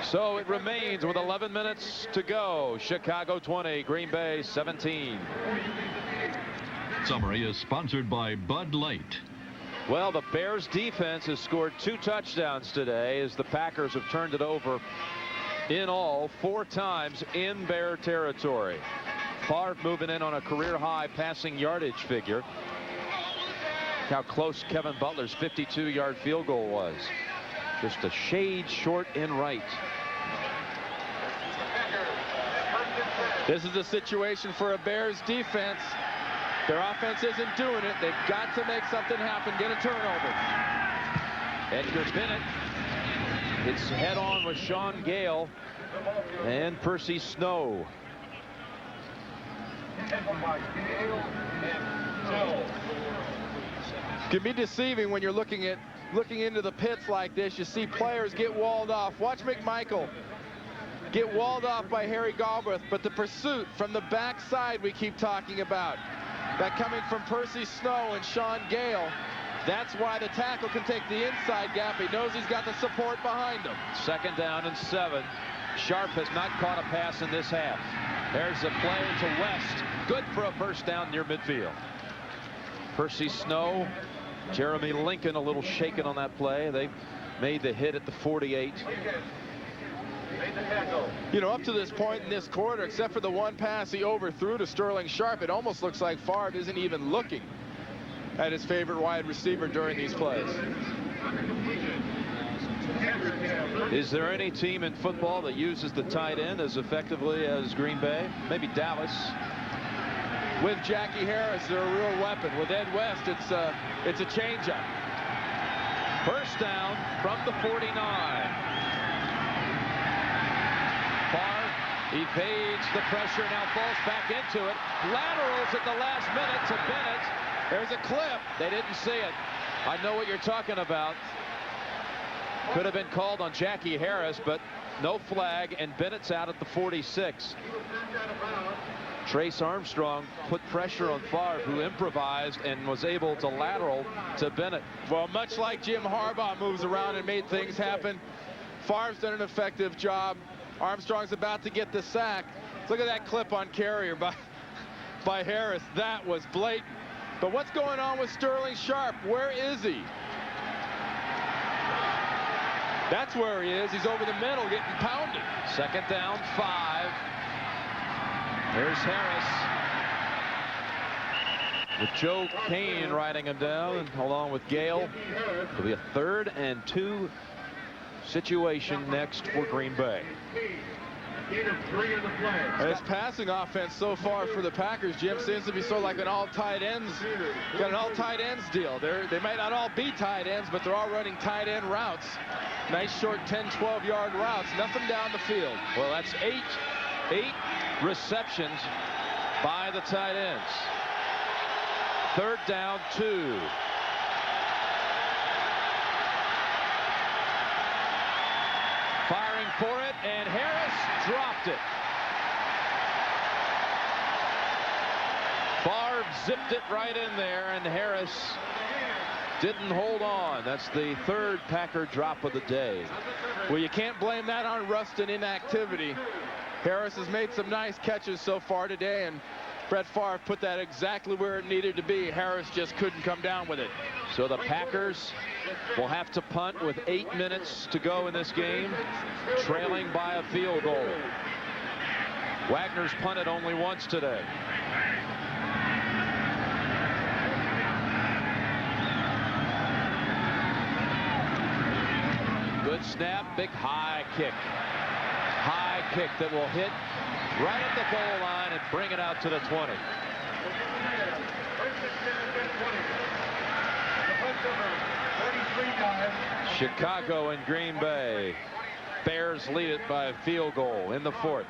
So it remains with 11 minutes to go. Chicago 20, Green Bay 17. Summary is sponsored by Bud Light. Well, the Bears defense has scored 2 touchdowns today as the Packers have turned it over in all 4 times in Bear territory. Favre moving in on a career-high passing yardage figure. How close Kevin Butler's 52-yard field goal was. Just a shade short and right. This is a situation for a Bears defense. Their offense isn't doing it. They've got to make something happen, get a turnover. Edgar Bennett hits head-on with Sean Gale and Percy Snow. Can be deceiving when you're looking into the pits like this. You see players get walled off. Watch McMichael get walled off by Harry Galbraith, but the pursuit from the backside we keep talking about, that coming from Percy Snow and Sean Gale, that's why the tackle can take the inside gap. He knows he's got the support behind him. 2nd down and 7. Sharp has not caught a pass in this half. There's a play to West. Good for a first down near midfield. Percy Snow, Jeremy Lincoln a little shaken on that play. They made the hit at the 48. You know, up to this point in this quarter, except for the one pass he overthrew to Sterling Sharp, it almost looks like Favre isn't even looking at his favorite wide receiver during these plays. Is there any team in football that uses the tight end as effectively as Green Bay? Maybe Dallas. With Jackie Harris, they're a real weapon. With Ed West, it's a changeup. First down from the 49. Favre evades the pressure, now falls back into it. Laterals at the last minute to Bennett. There's a clip. They didn't see it. I know what you're talking about. Could have been called on Jackie Harris, but no flag, and Bennett's out at the 46. Trace Armstrong put pressure on Favre, who improvised and was able to lateral to Bennett. Well, much like Jim Harbaugh moves around and made things happen, Favre's done an effective job. Armstrong's about to get the sack. Look at that clip on Carrier by Harris. That was blatant. But what's going on with Sterling Sharp? Where is he? That's where he is. He's over the middle getting pounded. 2nd down, 5. There's Harris with Joe Kane riding him down along with Gale. It'll be a 3rd and 2 situation next for Green Bay. This passing offense so far for the Packers, Jim, seems to be sort of like an all tight ends. Got an all tight ends deal. They might not all be tight ends, but they're all running tight end routes. Nice short 10-12 yard routes. Nothing down the field. Well, that's eight receptions by the tight ends. 3rd down, 2. Firing for it, and Harris dropped it. Favre zipped it right in there, and Harris didn't hold on. That's the 3rd Packer drop of the day. Well, you can't blame that on rust and inactivity. Harris has made some nice catches so far today, and Brett Favre put that exactly where it needed to be. Harris just couldn't come down with it. So the Packers will have to punt with 8 minutes to go in this game, trailing by a field goal. Wagner's punted only once today. Good snap, big high kick. High kick that will hit right at the goal line and bring it out to the 20. Chicago and Green Bay. Bears lead it by a field goal in the 4th.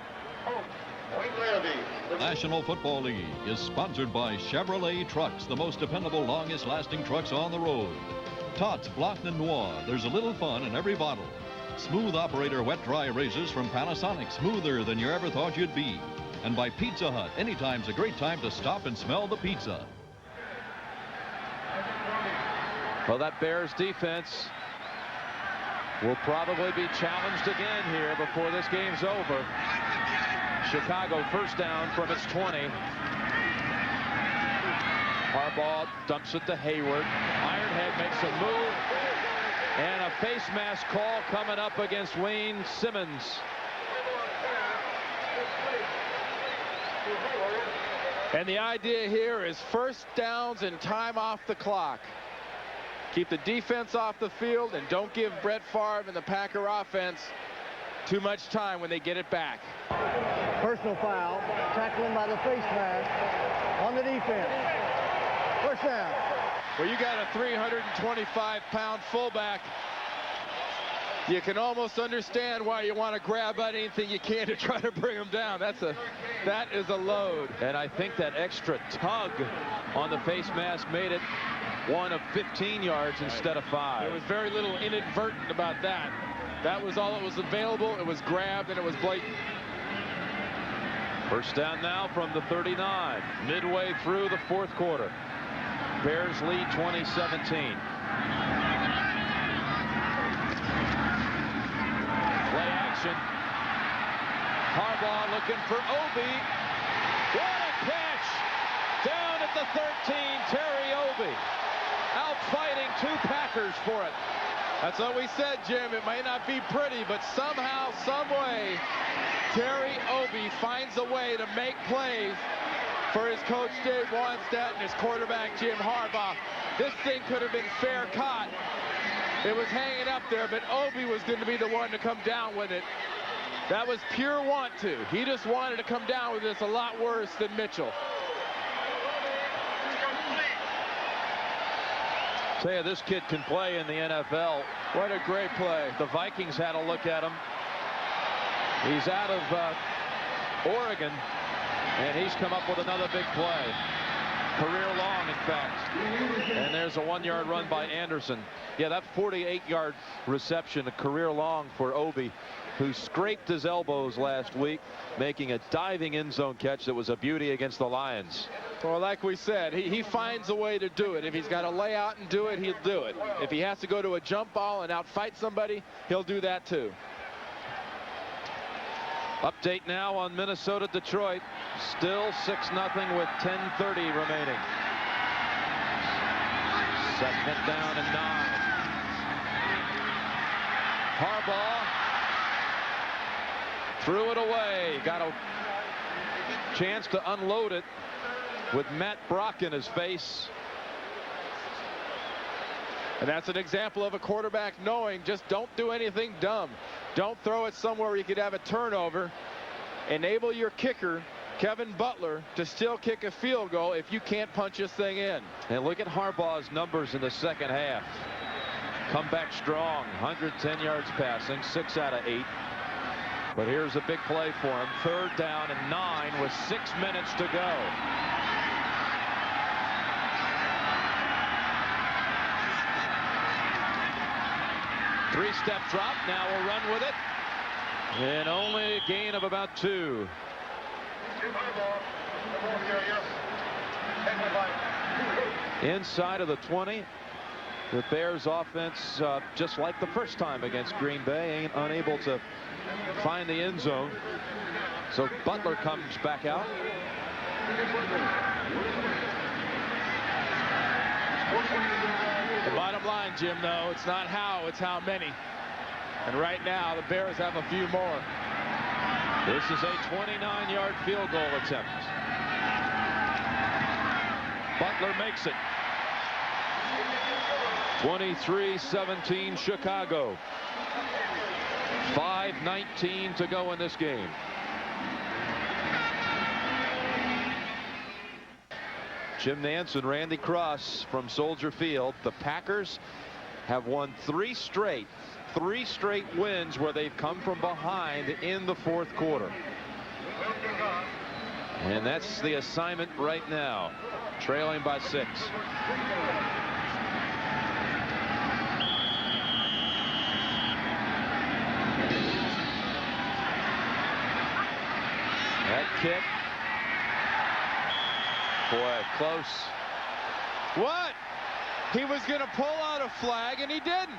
National Football League is sponsored by Chevrolet Trucks, the most dependable, longest-lasting trucks on the road. Tots Blanc de Noir, there's a little fun in every bottle. Smooth operator wet-dry razors from Panasonic, smoother than you ever thought you'd be. And by Pizza Hut, anytime's a great time to stop and smell the pizza. Well, that Bears defense will probably be challenged again here before this game's over. Chicago first down from its 20. Harbaugh dumps it to Hayward. Ironhead makes a move. And a face mask call coming up against Wayne Simmons. And the idea here is first downs and time off the clock. Keep the defense off the field and don't give Brett Favre and the Packer offense too much time when they get it back. Personal foul, tackling by the face mask on the defense. First down. Well, you got a 325-pound fullback You can almost understand why you want to grab at anything you can to try to bring him down. That is a load. And I think that extra tug on the face mask made it one of 15 yards instead of 5. There was very little inadvertent about that. That was all that was available. It was grabbed and it was blatant. First down now from the 39, midway through the 4th quarter. Bears lead 20-17. Play action. Harbaugh looking for Obi. What a catch! Down at the 13, Terry Obi. Out fighting 2 Packers for it. That's what we said, Jim. It might not be pretty, but somehow, some way, Terry Obi finds a way to make plays for his coach Dave Wannstedt and his quarterback Jim Harbaugh. This thing could have been fair caught. It was hanging up there, but Obi was going to be the one to come down with it. That was pure want to. He just wanted to come down with this a lot worse than Mitchell. Tell you, this kid can play in the NFL. What a great play. The Vikings had a look at him. He's out of Oregon, and he's come up with another big play. Career long, in fact. And there's a 1-yard run by Anderson. Yeah, that 48-yard reception, a career long for Obi, who scraped his elbows last week, making a diving end zone catch that was a beauty against the Lions. Well, like we said, he finds a way to do it. If he's got to lay out and do it, he'll do it. If he has to go to a jump ball and outfight somebody, he'll do that too. Update now on Minnesota-Detroit. Still 6-0 with 10:30 remaining. 2nd down and 9. Harbaugh threw it away. Got a chance to unload it with Matt Brock in his face. And that's an example of a quarterback knowing just don't do anything dumb. Don't throw it somewhere where you could have a turnover. Enable your kicker, Kevin Butler, to still kick a field goal if you can't punch this thing in. And look at Harbaugh's numbers in the 2nd half. Come back strong, 110 yards passing, 6 out of 8. But here's a big play for him. 3rd down and 9 with 6 minutes to go. Three-step drop. Now we'll run with it. And only a gain of about 2. Inside of the 20. The Bears offense, just like the first time against Green Bay, ain't unable to find the end zone. So Butler comes back out. The bottom line, Jim, though, it's not how, it's how many. And right now, the Bears have a few more. This is a 29-yard field goal attempt. Butler makes it. 23-17 Chicago. 5:19 to go in this game. Jim Nantz and Randy Cross from Soldier Field. The Packers have won 3 straight wins where they've come from behind in the 4th quarter. And that's the assignment right now, trailing by 6. That kick. Boy, close. What? He was going to pull out a flag, and he didn't.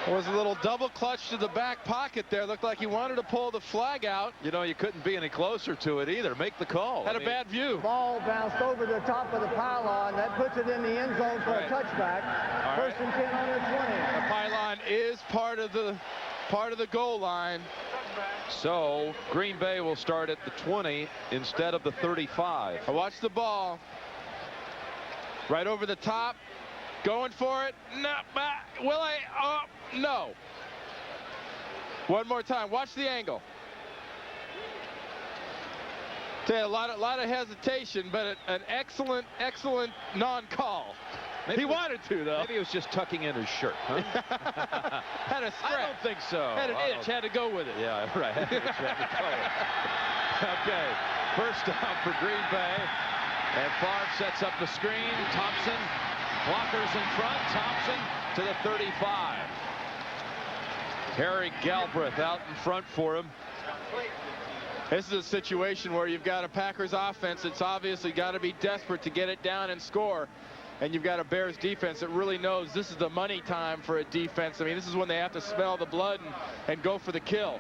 It was a little double clutch to the back pocket there. Looked like he wanted to pull the flag out. You know, you couldn't be any closer to it either. Make the call. Had a bad view. Ball bounced over the top of the pylon. That puts it in the end zone for a touchback. First and 10 on their 20. The pylon is part of the goal line. So Green Bay will start at the 20 instead of the 35. I watched the ball. Right over the top. Going for it. No, will I? No. One more time. Watch the angle. A lot of hesitation, but an excellent non-call. He wanted to, though. Maybe he was just tucking in his shirt. Huh? Had a scratch. I don't think so. Had an itch. Had to go with it. Yeah, right. Had to go with it. Okay, first down for Green Bay. And Favre sets up the screen. Thompson, blockers in front. Thompson to the 35. Harry Galbraith out in front for him. This is a situation where you've got a Packers offense that's obviously got to be desperate to get it down and score. And you've got a Bears defense that really knows this is the money time for a defense. I mean, this is when they have to smell the blood and go for the kill.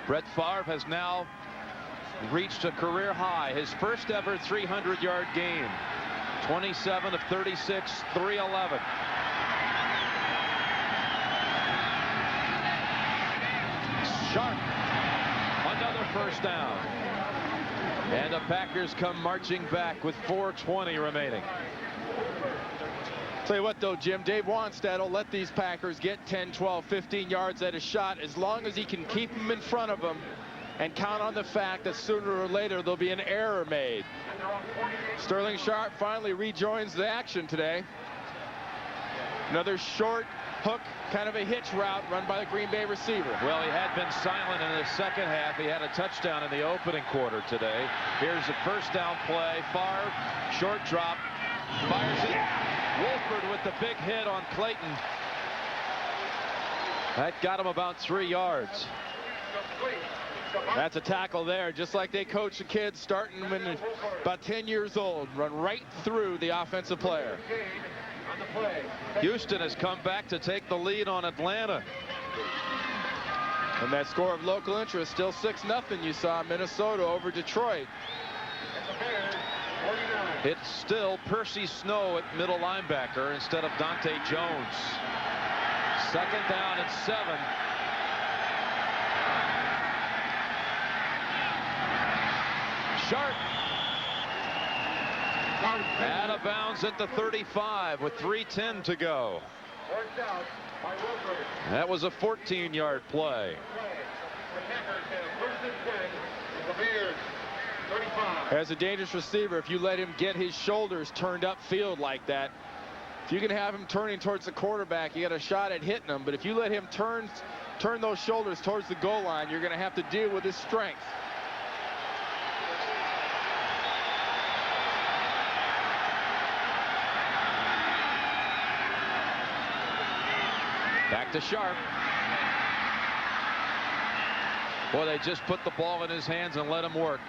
Brett Favre has now reached a career high, his first ever 300-yard game. 27 of 36, 311. Sharp, another first down. And the Packers come marching back with 4:20 remaining. Tell you what, though, Jim, Dave Wannstedt will let these Packers get 10, 12, 15 yards at a shot as long as he can keep them in front of them and count on the fact that sooner or later there'll be an error made. Sterling Sharp finally rejoins the action today. Another short hook, kind of a hitch route run by the Green Bay receiver. Well, he had been silent in the second half. He had a touchdown in the opening quarter today. Here's a first down play. Favre, short drop, fires it. Wolford with the big hit on Clayton. That got him about 3 yards. That's a tackle there, just like they coach the kids starting when they're about 10 years old. Run right through the offensive player. Houston has come back to take the lead on Atlanta. And that score of local interest, still 6-0 you saw Minnesota over Detroit. It's still Percy Snow at middle linebacker instead of Dante Jones. Second down and 7. Sharp. Out of bounds at the 35 with 3:10 to go. That was a 14-yard play. As a dangerous receiver, if you let him get his shoulders turned upfield like that, if you can have him turning towards the quarterback, you got a shot at hitting him. But if you let him turn those shoulders towards the goal line, you're going to have to deal with his strength. Back to Sharp. Boy, they just put the ball in his hands and let him work.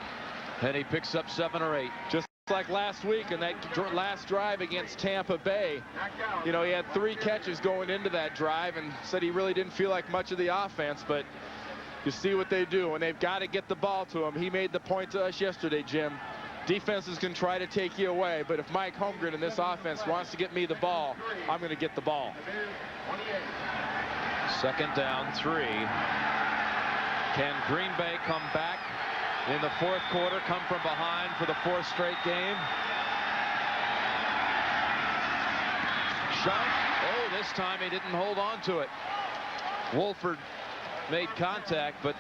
And he picks up 7 or 8. Just like last week in that last drive against Tampa Bay. You know, he had 3 catches going into that drive and said he really didn't feel like much of the offense. But you see what they do, and they've got to get the ball to him. He made the point to us yesterday, Jim. Defenses can try to take you away, but if Mike Holmgren in this offense wants to get me the ball, I'm going to get the ball. Second down, 3. Can Green Bay come back in the fourth quarter, come from behind for the 4th straight game? Sharp. Oh, this time he didn't hold on to it. Wolford made contact, but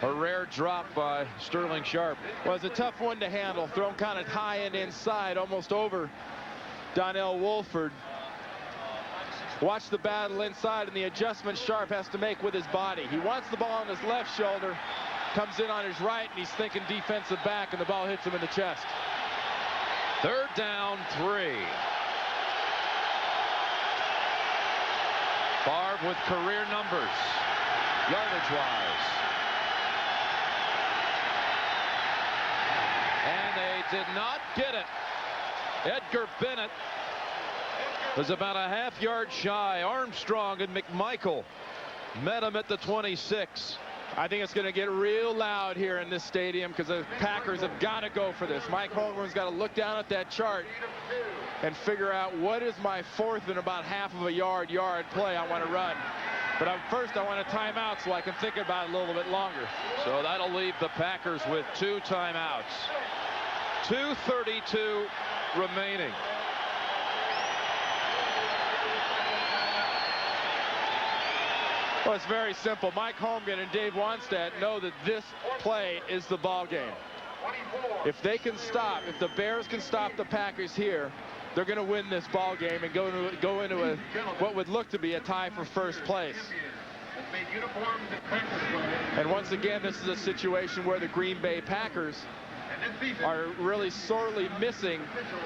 a rare drop by Sterling Sharp. Well, it's a tough one to handle. Thrown kind of high and inside, almost over Donnell Wolford. Watch the battle inside and the adjustment Sharp has to make with his body. He wants the ball on his left shoulder, comes in on his right, and he's thinking defensive back, and the ball hits him in the chest. Third down, 3. Favre with career numbers, yardage-wise. And they did not get it. Edgar Bennett was about a half-yard shy. Armstrong and McMichael met him at the 26. I think it's going to get real loud here in this stadium because the Packers have got to go for this. Mike Holmgren's got to look down at that chart and figure out what is my 4th and about half of a yard play I want to run. But first I want a timeout so I can think about it a little bit longer. So that'll leave the Packers with 2 timeouts. 2:32 remaining. Well, it's very simple. Mike Holmgren and Dave Wannstedt know that this play is the ball game. If they can stop, if the Bears can stop the Packers here, they're going to win this ball game and go into what would look to be a tie for first place. And once again, this is a situation where the Green Bay Packers are really sorely missing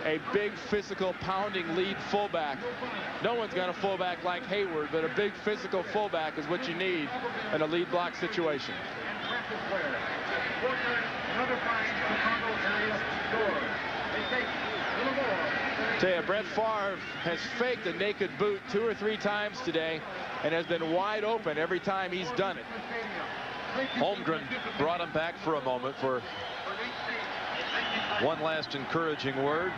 a big physical pounding lead fullback. No one's got a fullback like Hayward, but a big physical fullback is what you need in a lead block situation. Tell you, Brett Favre has faked a naked boot 2 or 3 times today and has been wide open every time he's done it. Holmgren brought him back for a moment for one last encouraging word.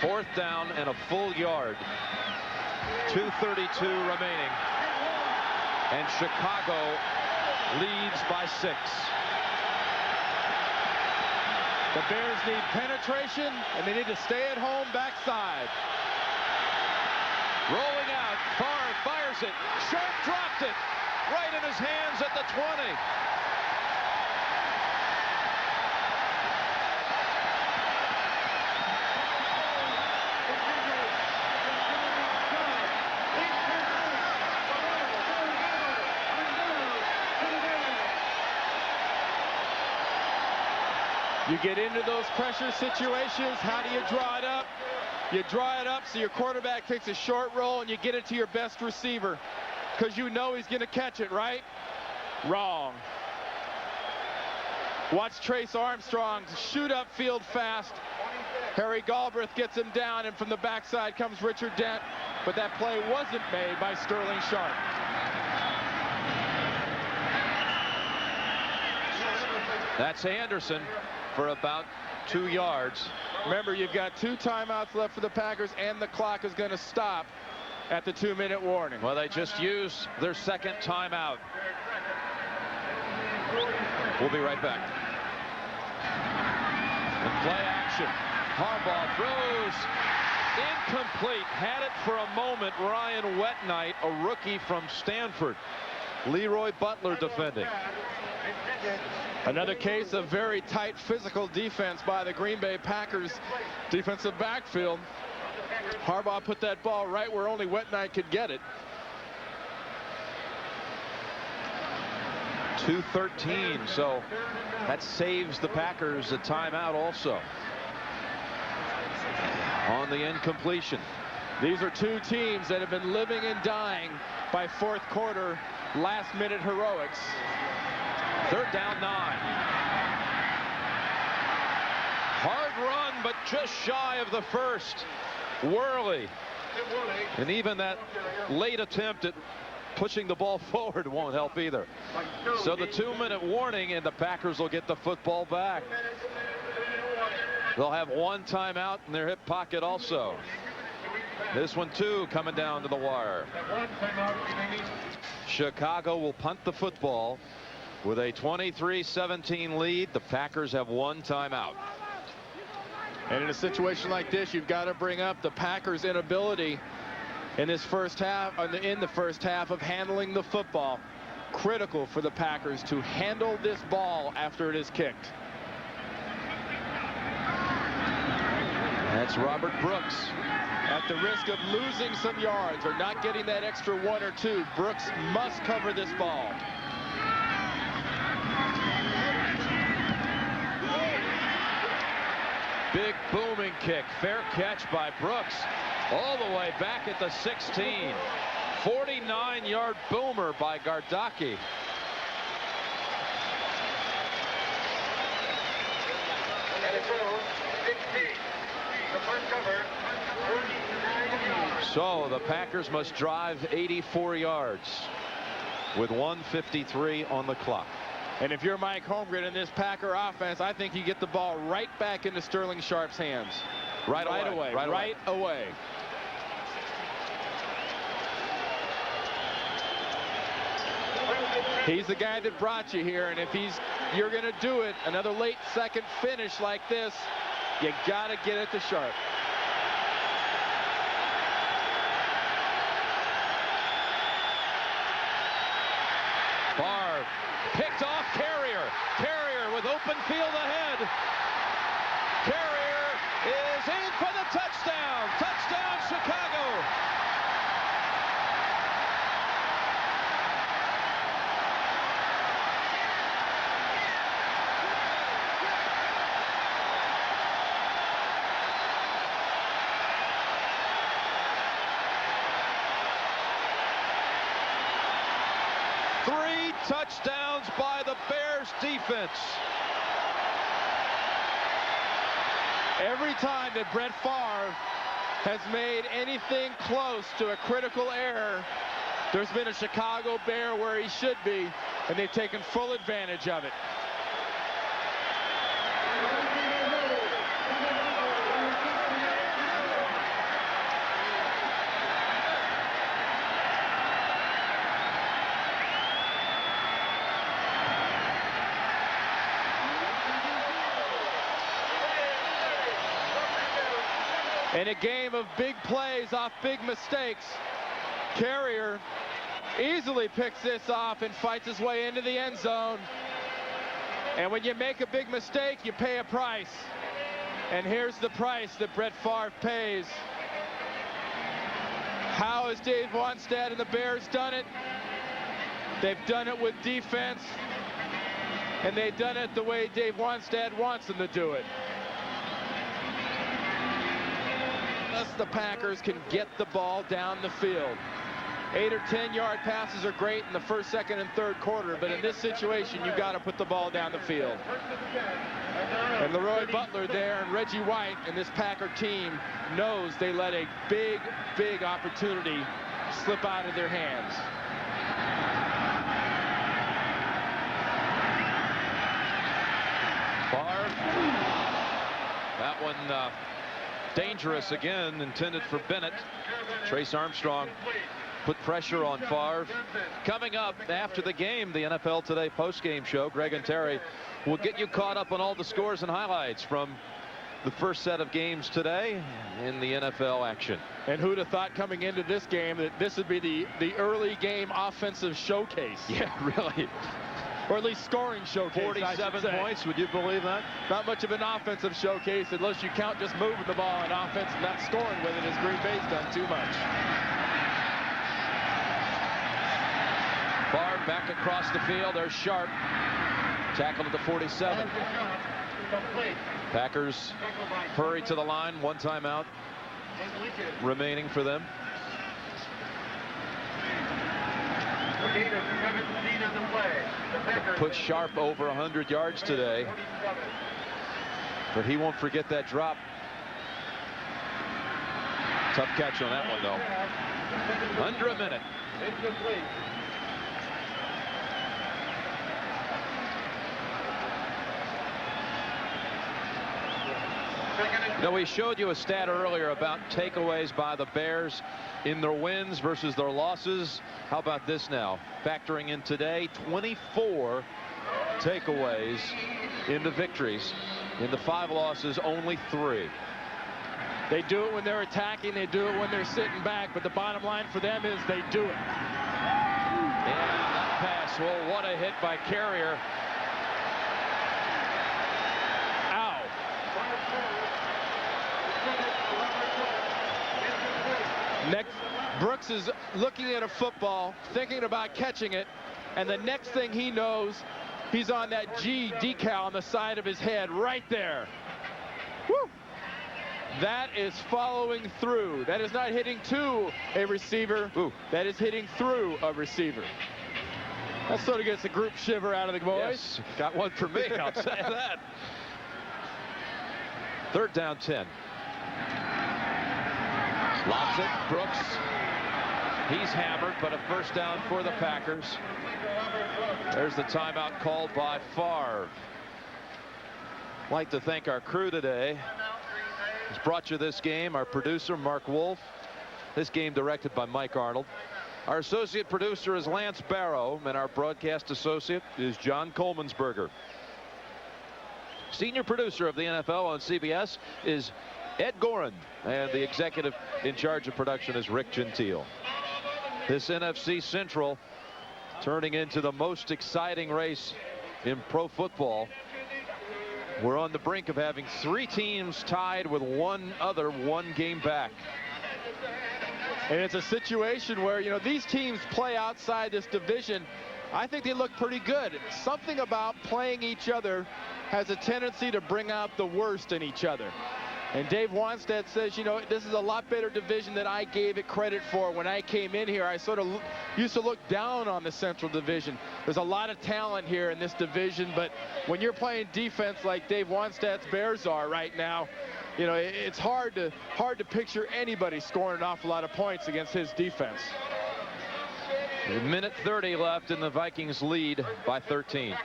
Fourth down and a full yard. 2:32 remaining. And Chicago leads by 6. The Bears need penetration, and they need to stay at home backside. Rolling out, Favre fires it. Sharp dropped it. Right in his hands at the 20. You get into those pressure situations. How do you draw it up? You draw it up so your quarterback takes a short roll and you get it to your best receiver because you know he's going to catch it, right? Wrong. Watch Trace Armstrong shoot upfield fast. Harry Galbraith gets him down, and from the backside comes Richard Dent, but that play wasn't made by Sterling Sharp. That's Anderson for about 2 yards. Remember, you've got 2 timeouts left for the Packers, and the clock is going to stop at the 2-minute warning. Well, they just used their second timeout. We'll be right back. And play action. Harbaugh throws. Incomplete. Had it for a moment. Ryan Wetnight, a rookie from Stanford. Leroy Butler defending. Another case of very tight physical defense by the Green Bay Packers defensive backfield. Harbaugh put that ball right where only Wetnight could get it. 2:13, so that saves the Packers a timeout also on the incompletion. These are 2 teams that have been living and dying by fourth quarter last-minute heroics. 3rd down 9. Hard run, but just shy of the first. Worley. And even that late attempt at pushing the ball forward won't help either. So the 2-minute warning, and the Packers will get the football back. They'll have 1 timeout in their hip pocket also. This one too coming down to the wire. Chicago will punt the football with a 23-17 lead. The Packers have 1 timeout. And in a situation like this, you've got to bring up the Packers' inability in this first half, in the first half of handling the football. Critical for the Packers to handle this ball after it is kicked. That's Robert Brooks. At the risk of losing some yards or not getting that extra 1 or 2, Brooks must cover this ball. Big booming kick. Fair catch by Brooks. All the way back at the 16. 49-yard boomer by Gardocki. So the Packers must drive 84 yards with 1:53 on the clock. And if you're Mike Holmgren in this Packer offense, I think you get the ball right back into Sterling Sharp's hands. Right away. He's the guy that brought you here, and if you're going to do it, another late second finish like this, you got to get it to Sharp. field ahead. Carrier is in for the touchdown. Touchdown, Chicago. Three touchdowns by the Bears defense. Every time that Brett Favre has made anything close to a critical error, there's been a Chicago Bear where he should be, and they've taken full advantage of it. In a game of big plays off big mistakes, Carrier easily picks this off and fights his way into the end zone. And when you make a big mistake, you pay a price. And here's the price that Brett Favre pays. How has Dave Wannstedt and the Bears done it? They've done it with defense, and they've done it the way Dave Wannstedt wants them to do it. The Packers can get the ball down the field. 8 or 10 yard passes are great in the first, second, and third quarter, but in this situation, you've got to put the ball down the field. And Leroy Butler there and Reggie White and this Packer team knows they let a big, big opportunity slip out of their hands. Favre. That one dangerous again, intended for Bennett. Trace Armstrong put pressure on Favre. Coming up after the game, the NFL Today post-game show, Greg and Terry will get you caught up on all the scores and highlights from the first set of games today in the NFL action. And who'd have thought coming into this game that this would be the early game offensive showcase? Yeah, really. Or at least scoring showcase. 47 points, would you believe that? Not much of an offensive showcase unless you count just moving the ball on offense and not scoring with it, as Green Bay's done too much. Favre back across the field. There's Sharp. Tackled at the 47. Packers hurry to the line. One timeout remaining for them. Put Sharp over 100 yards today, but he won't forget that drop. Tough catch on that one, though. Under a minute. Now, we showed you a stat earlier about takeaways by the Bears in their wins versus their losses. How about this now? Factoring in today, 24 takeaways in the victories. In the 5 losses, only 3. They do it when they're attacking. They do it when they're sitting back. But the bottom line for them is they do it. And that pass, well, what a hit by Carrier. Ow. Next, Brooks is looking at a football, thinking about catching it, and the next thing he knows, he's on that G decal on the side of his head right there. Woo! That is following through. That is not hitting to a receiver. Ooh. That is hitting through a receiver. That sort of gets a group shiver out of the boys. Yes, got one for me, I'll say that. 3rd down 10. Lobs it, Brooks. He's hammered, but a first down for the Packers. There's the timeout called by Favre. I'd like to thank our crew today. Who's brought you this game, our producer, Mark Wolf. This game directed by Mike Arnold. Our associate producer is Lance Barrow, and our broadcast associate is John Coleman'sberger. Senior producer of the NFL on CBS is Ed Gorin, and the executive in charge of production is Rick Gentile. This NFC Central turning into the most exciting race in pro football. We're on the brink of having 3 teams tied with one game back. And it's a situation where, you know, these teams play outside this division. I think they look pretty good. Something about playing each other has a tendency to bring out the worst in each other. And Dave Wannstedt says, you know, this is a lot better division than I gave it credit for. When I came in here, I sort of used to look down on the Central Division. There's a lot of talent here in this division, but when you're playing defense like Dave Wannstedt's Bears are right now, you know, it's hard to picture anybody scoring an awful lot of points against his defense. A minute 30 left, and the Vikings lead by 13.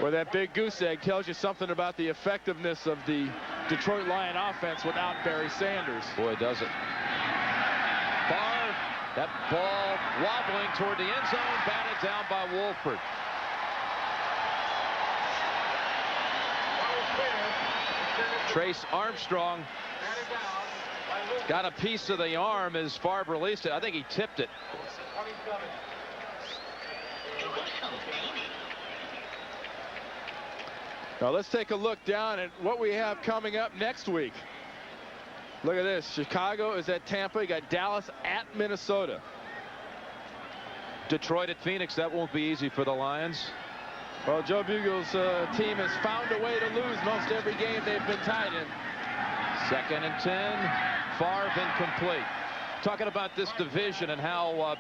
Well, that big goose egg tells you something about the effectiveness of the Detroit Lion offense without Barry Sanders. Boy, does it. Favre, that ball wobbling toward the end zone, batted down by Wolford. Trace Armstrong got a piece of the arm as Favre released it. I think he tipped it. Now let's take a look down at what we have coming up next week. Look at this. Chicago is at Tampa. You got Dallas at Minnesota. Detroit at Phoenix. That won't be easy for the Lions. Well, Joe Bugle's team has found a way to lose most every game they've been tied in. 2nd and 10. Favre incomplete. Talking about this division and how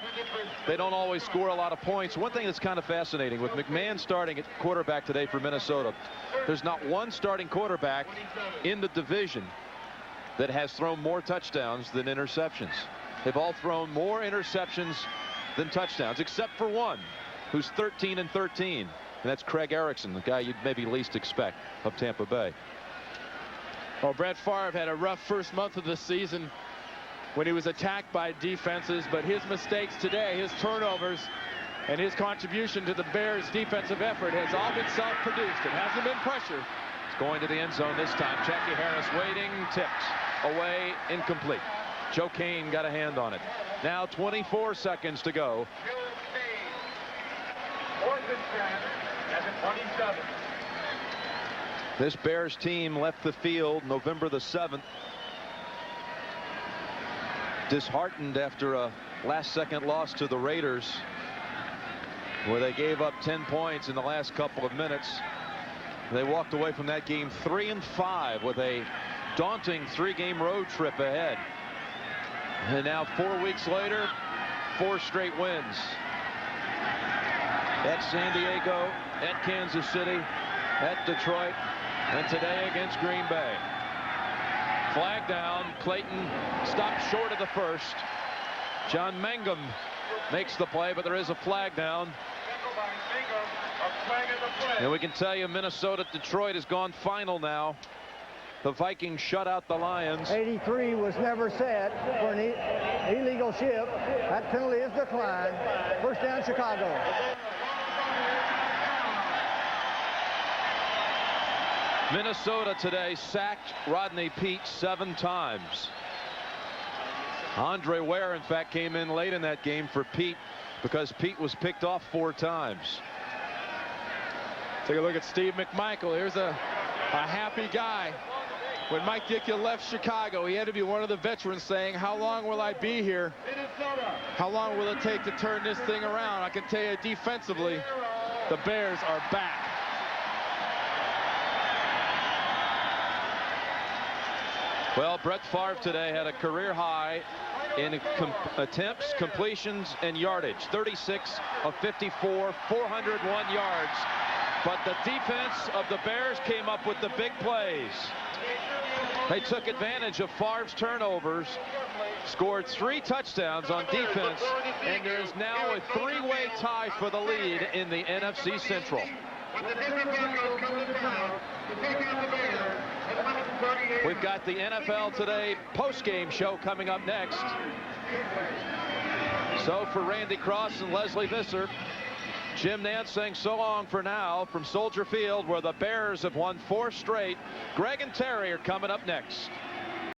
they don't always score a lot of points. One thing that's kind of fascinating with McMahon starting at quarterback today for Minnesota, there's not one starting quarterback in the division that has thrown more touchdowns than interceptions. They've all thrown more interceptions than touchdowns, except for one who's 13 and 13, and that's Craig Erickson, the guy you'd maybe least expect of Tampa Bay. Well, Brett Favre had a rough first month of the season when he was attacked by defenses, but his mistakes today, his turnovers, and his contribution to the Bears' defensive effort has all been self-produced. It hasn't been pressure. It's going to the end zone this time. Jackie Harris waiting, tipped, away, incomplete. Joe Kane got a hand on it. Now 24 seconds to go. 4th and 10 at the 27. This Bears team left the field November the 7th. Disheartened after a last-second loss to the Raiders, where they gave up 10 points in the last couple of minutes. They walked away from that game 3-5 with a daunting 3-game road trip ahead. And now 4 weeks later, 4 straight wins. At San Diego, at Kansas City, at Detroit, and today against Green Bay. Flag down. Clayton stopped short of the first. John Mangum makes the play, but there is a flag down. And we can tell you Minnesota-Detroit has gone final now. The Vikings shut out the Lions. 83 was never set for an illegal shift. That penalty is declined. First down, Chicago. Minnesota today sacked Rodney Peete 7 times. Andre Ware, in fact, came in late in that game for Peete because Peete was picked off 4 times. Take a look at Steve McMichael. Here's a happy guy. When Mike Ditka left Chicago, he had to be one of the veterans saying, how long will I be here? How long will it take to turn this thing around? I can tell you defensively, the Bears are back. Well, Brett Favre today had a career high in attempts, completions, and yardage. 36 of 54, 401 yards. But the defense of the Bears came up with the big plays. They took advantage of Favre's turnovers, scored 3 touchdowns on defense, and there is now a 3-way tie for the lead in the NFC Central. We've got the NFL Today post-game show coming up next. So for Randy Cross and Leslie Visser, Jim Nantz saying so long for now from Soldier Field, where the Bears have won 4 straight. Greg and Terry are coming up next.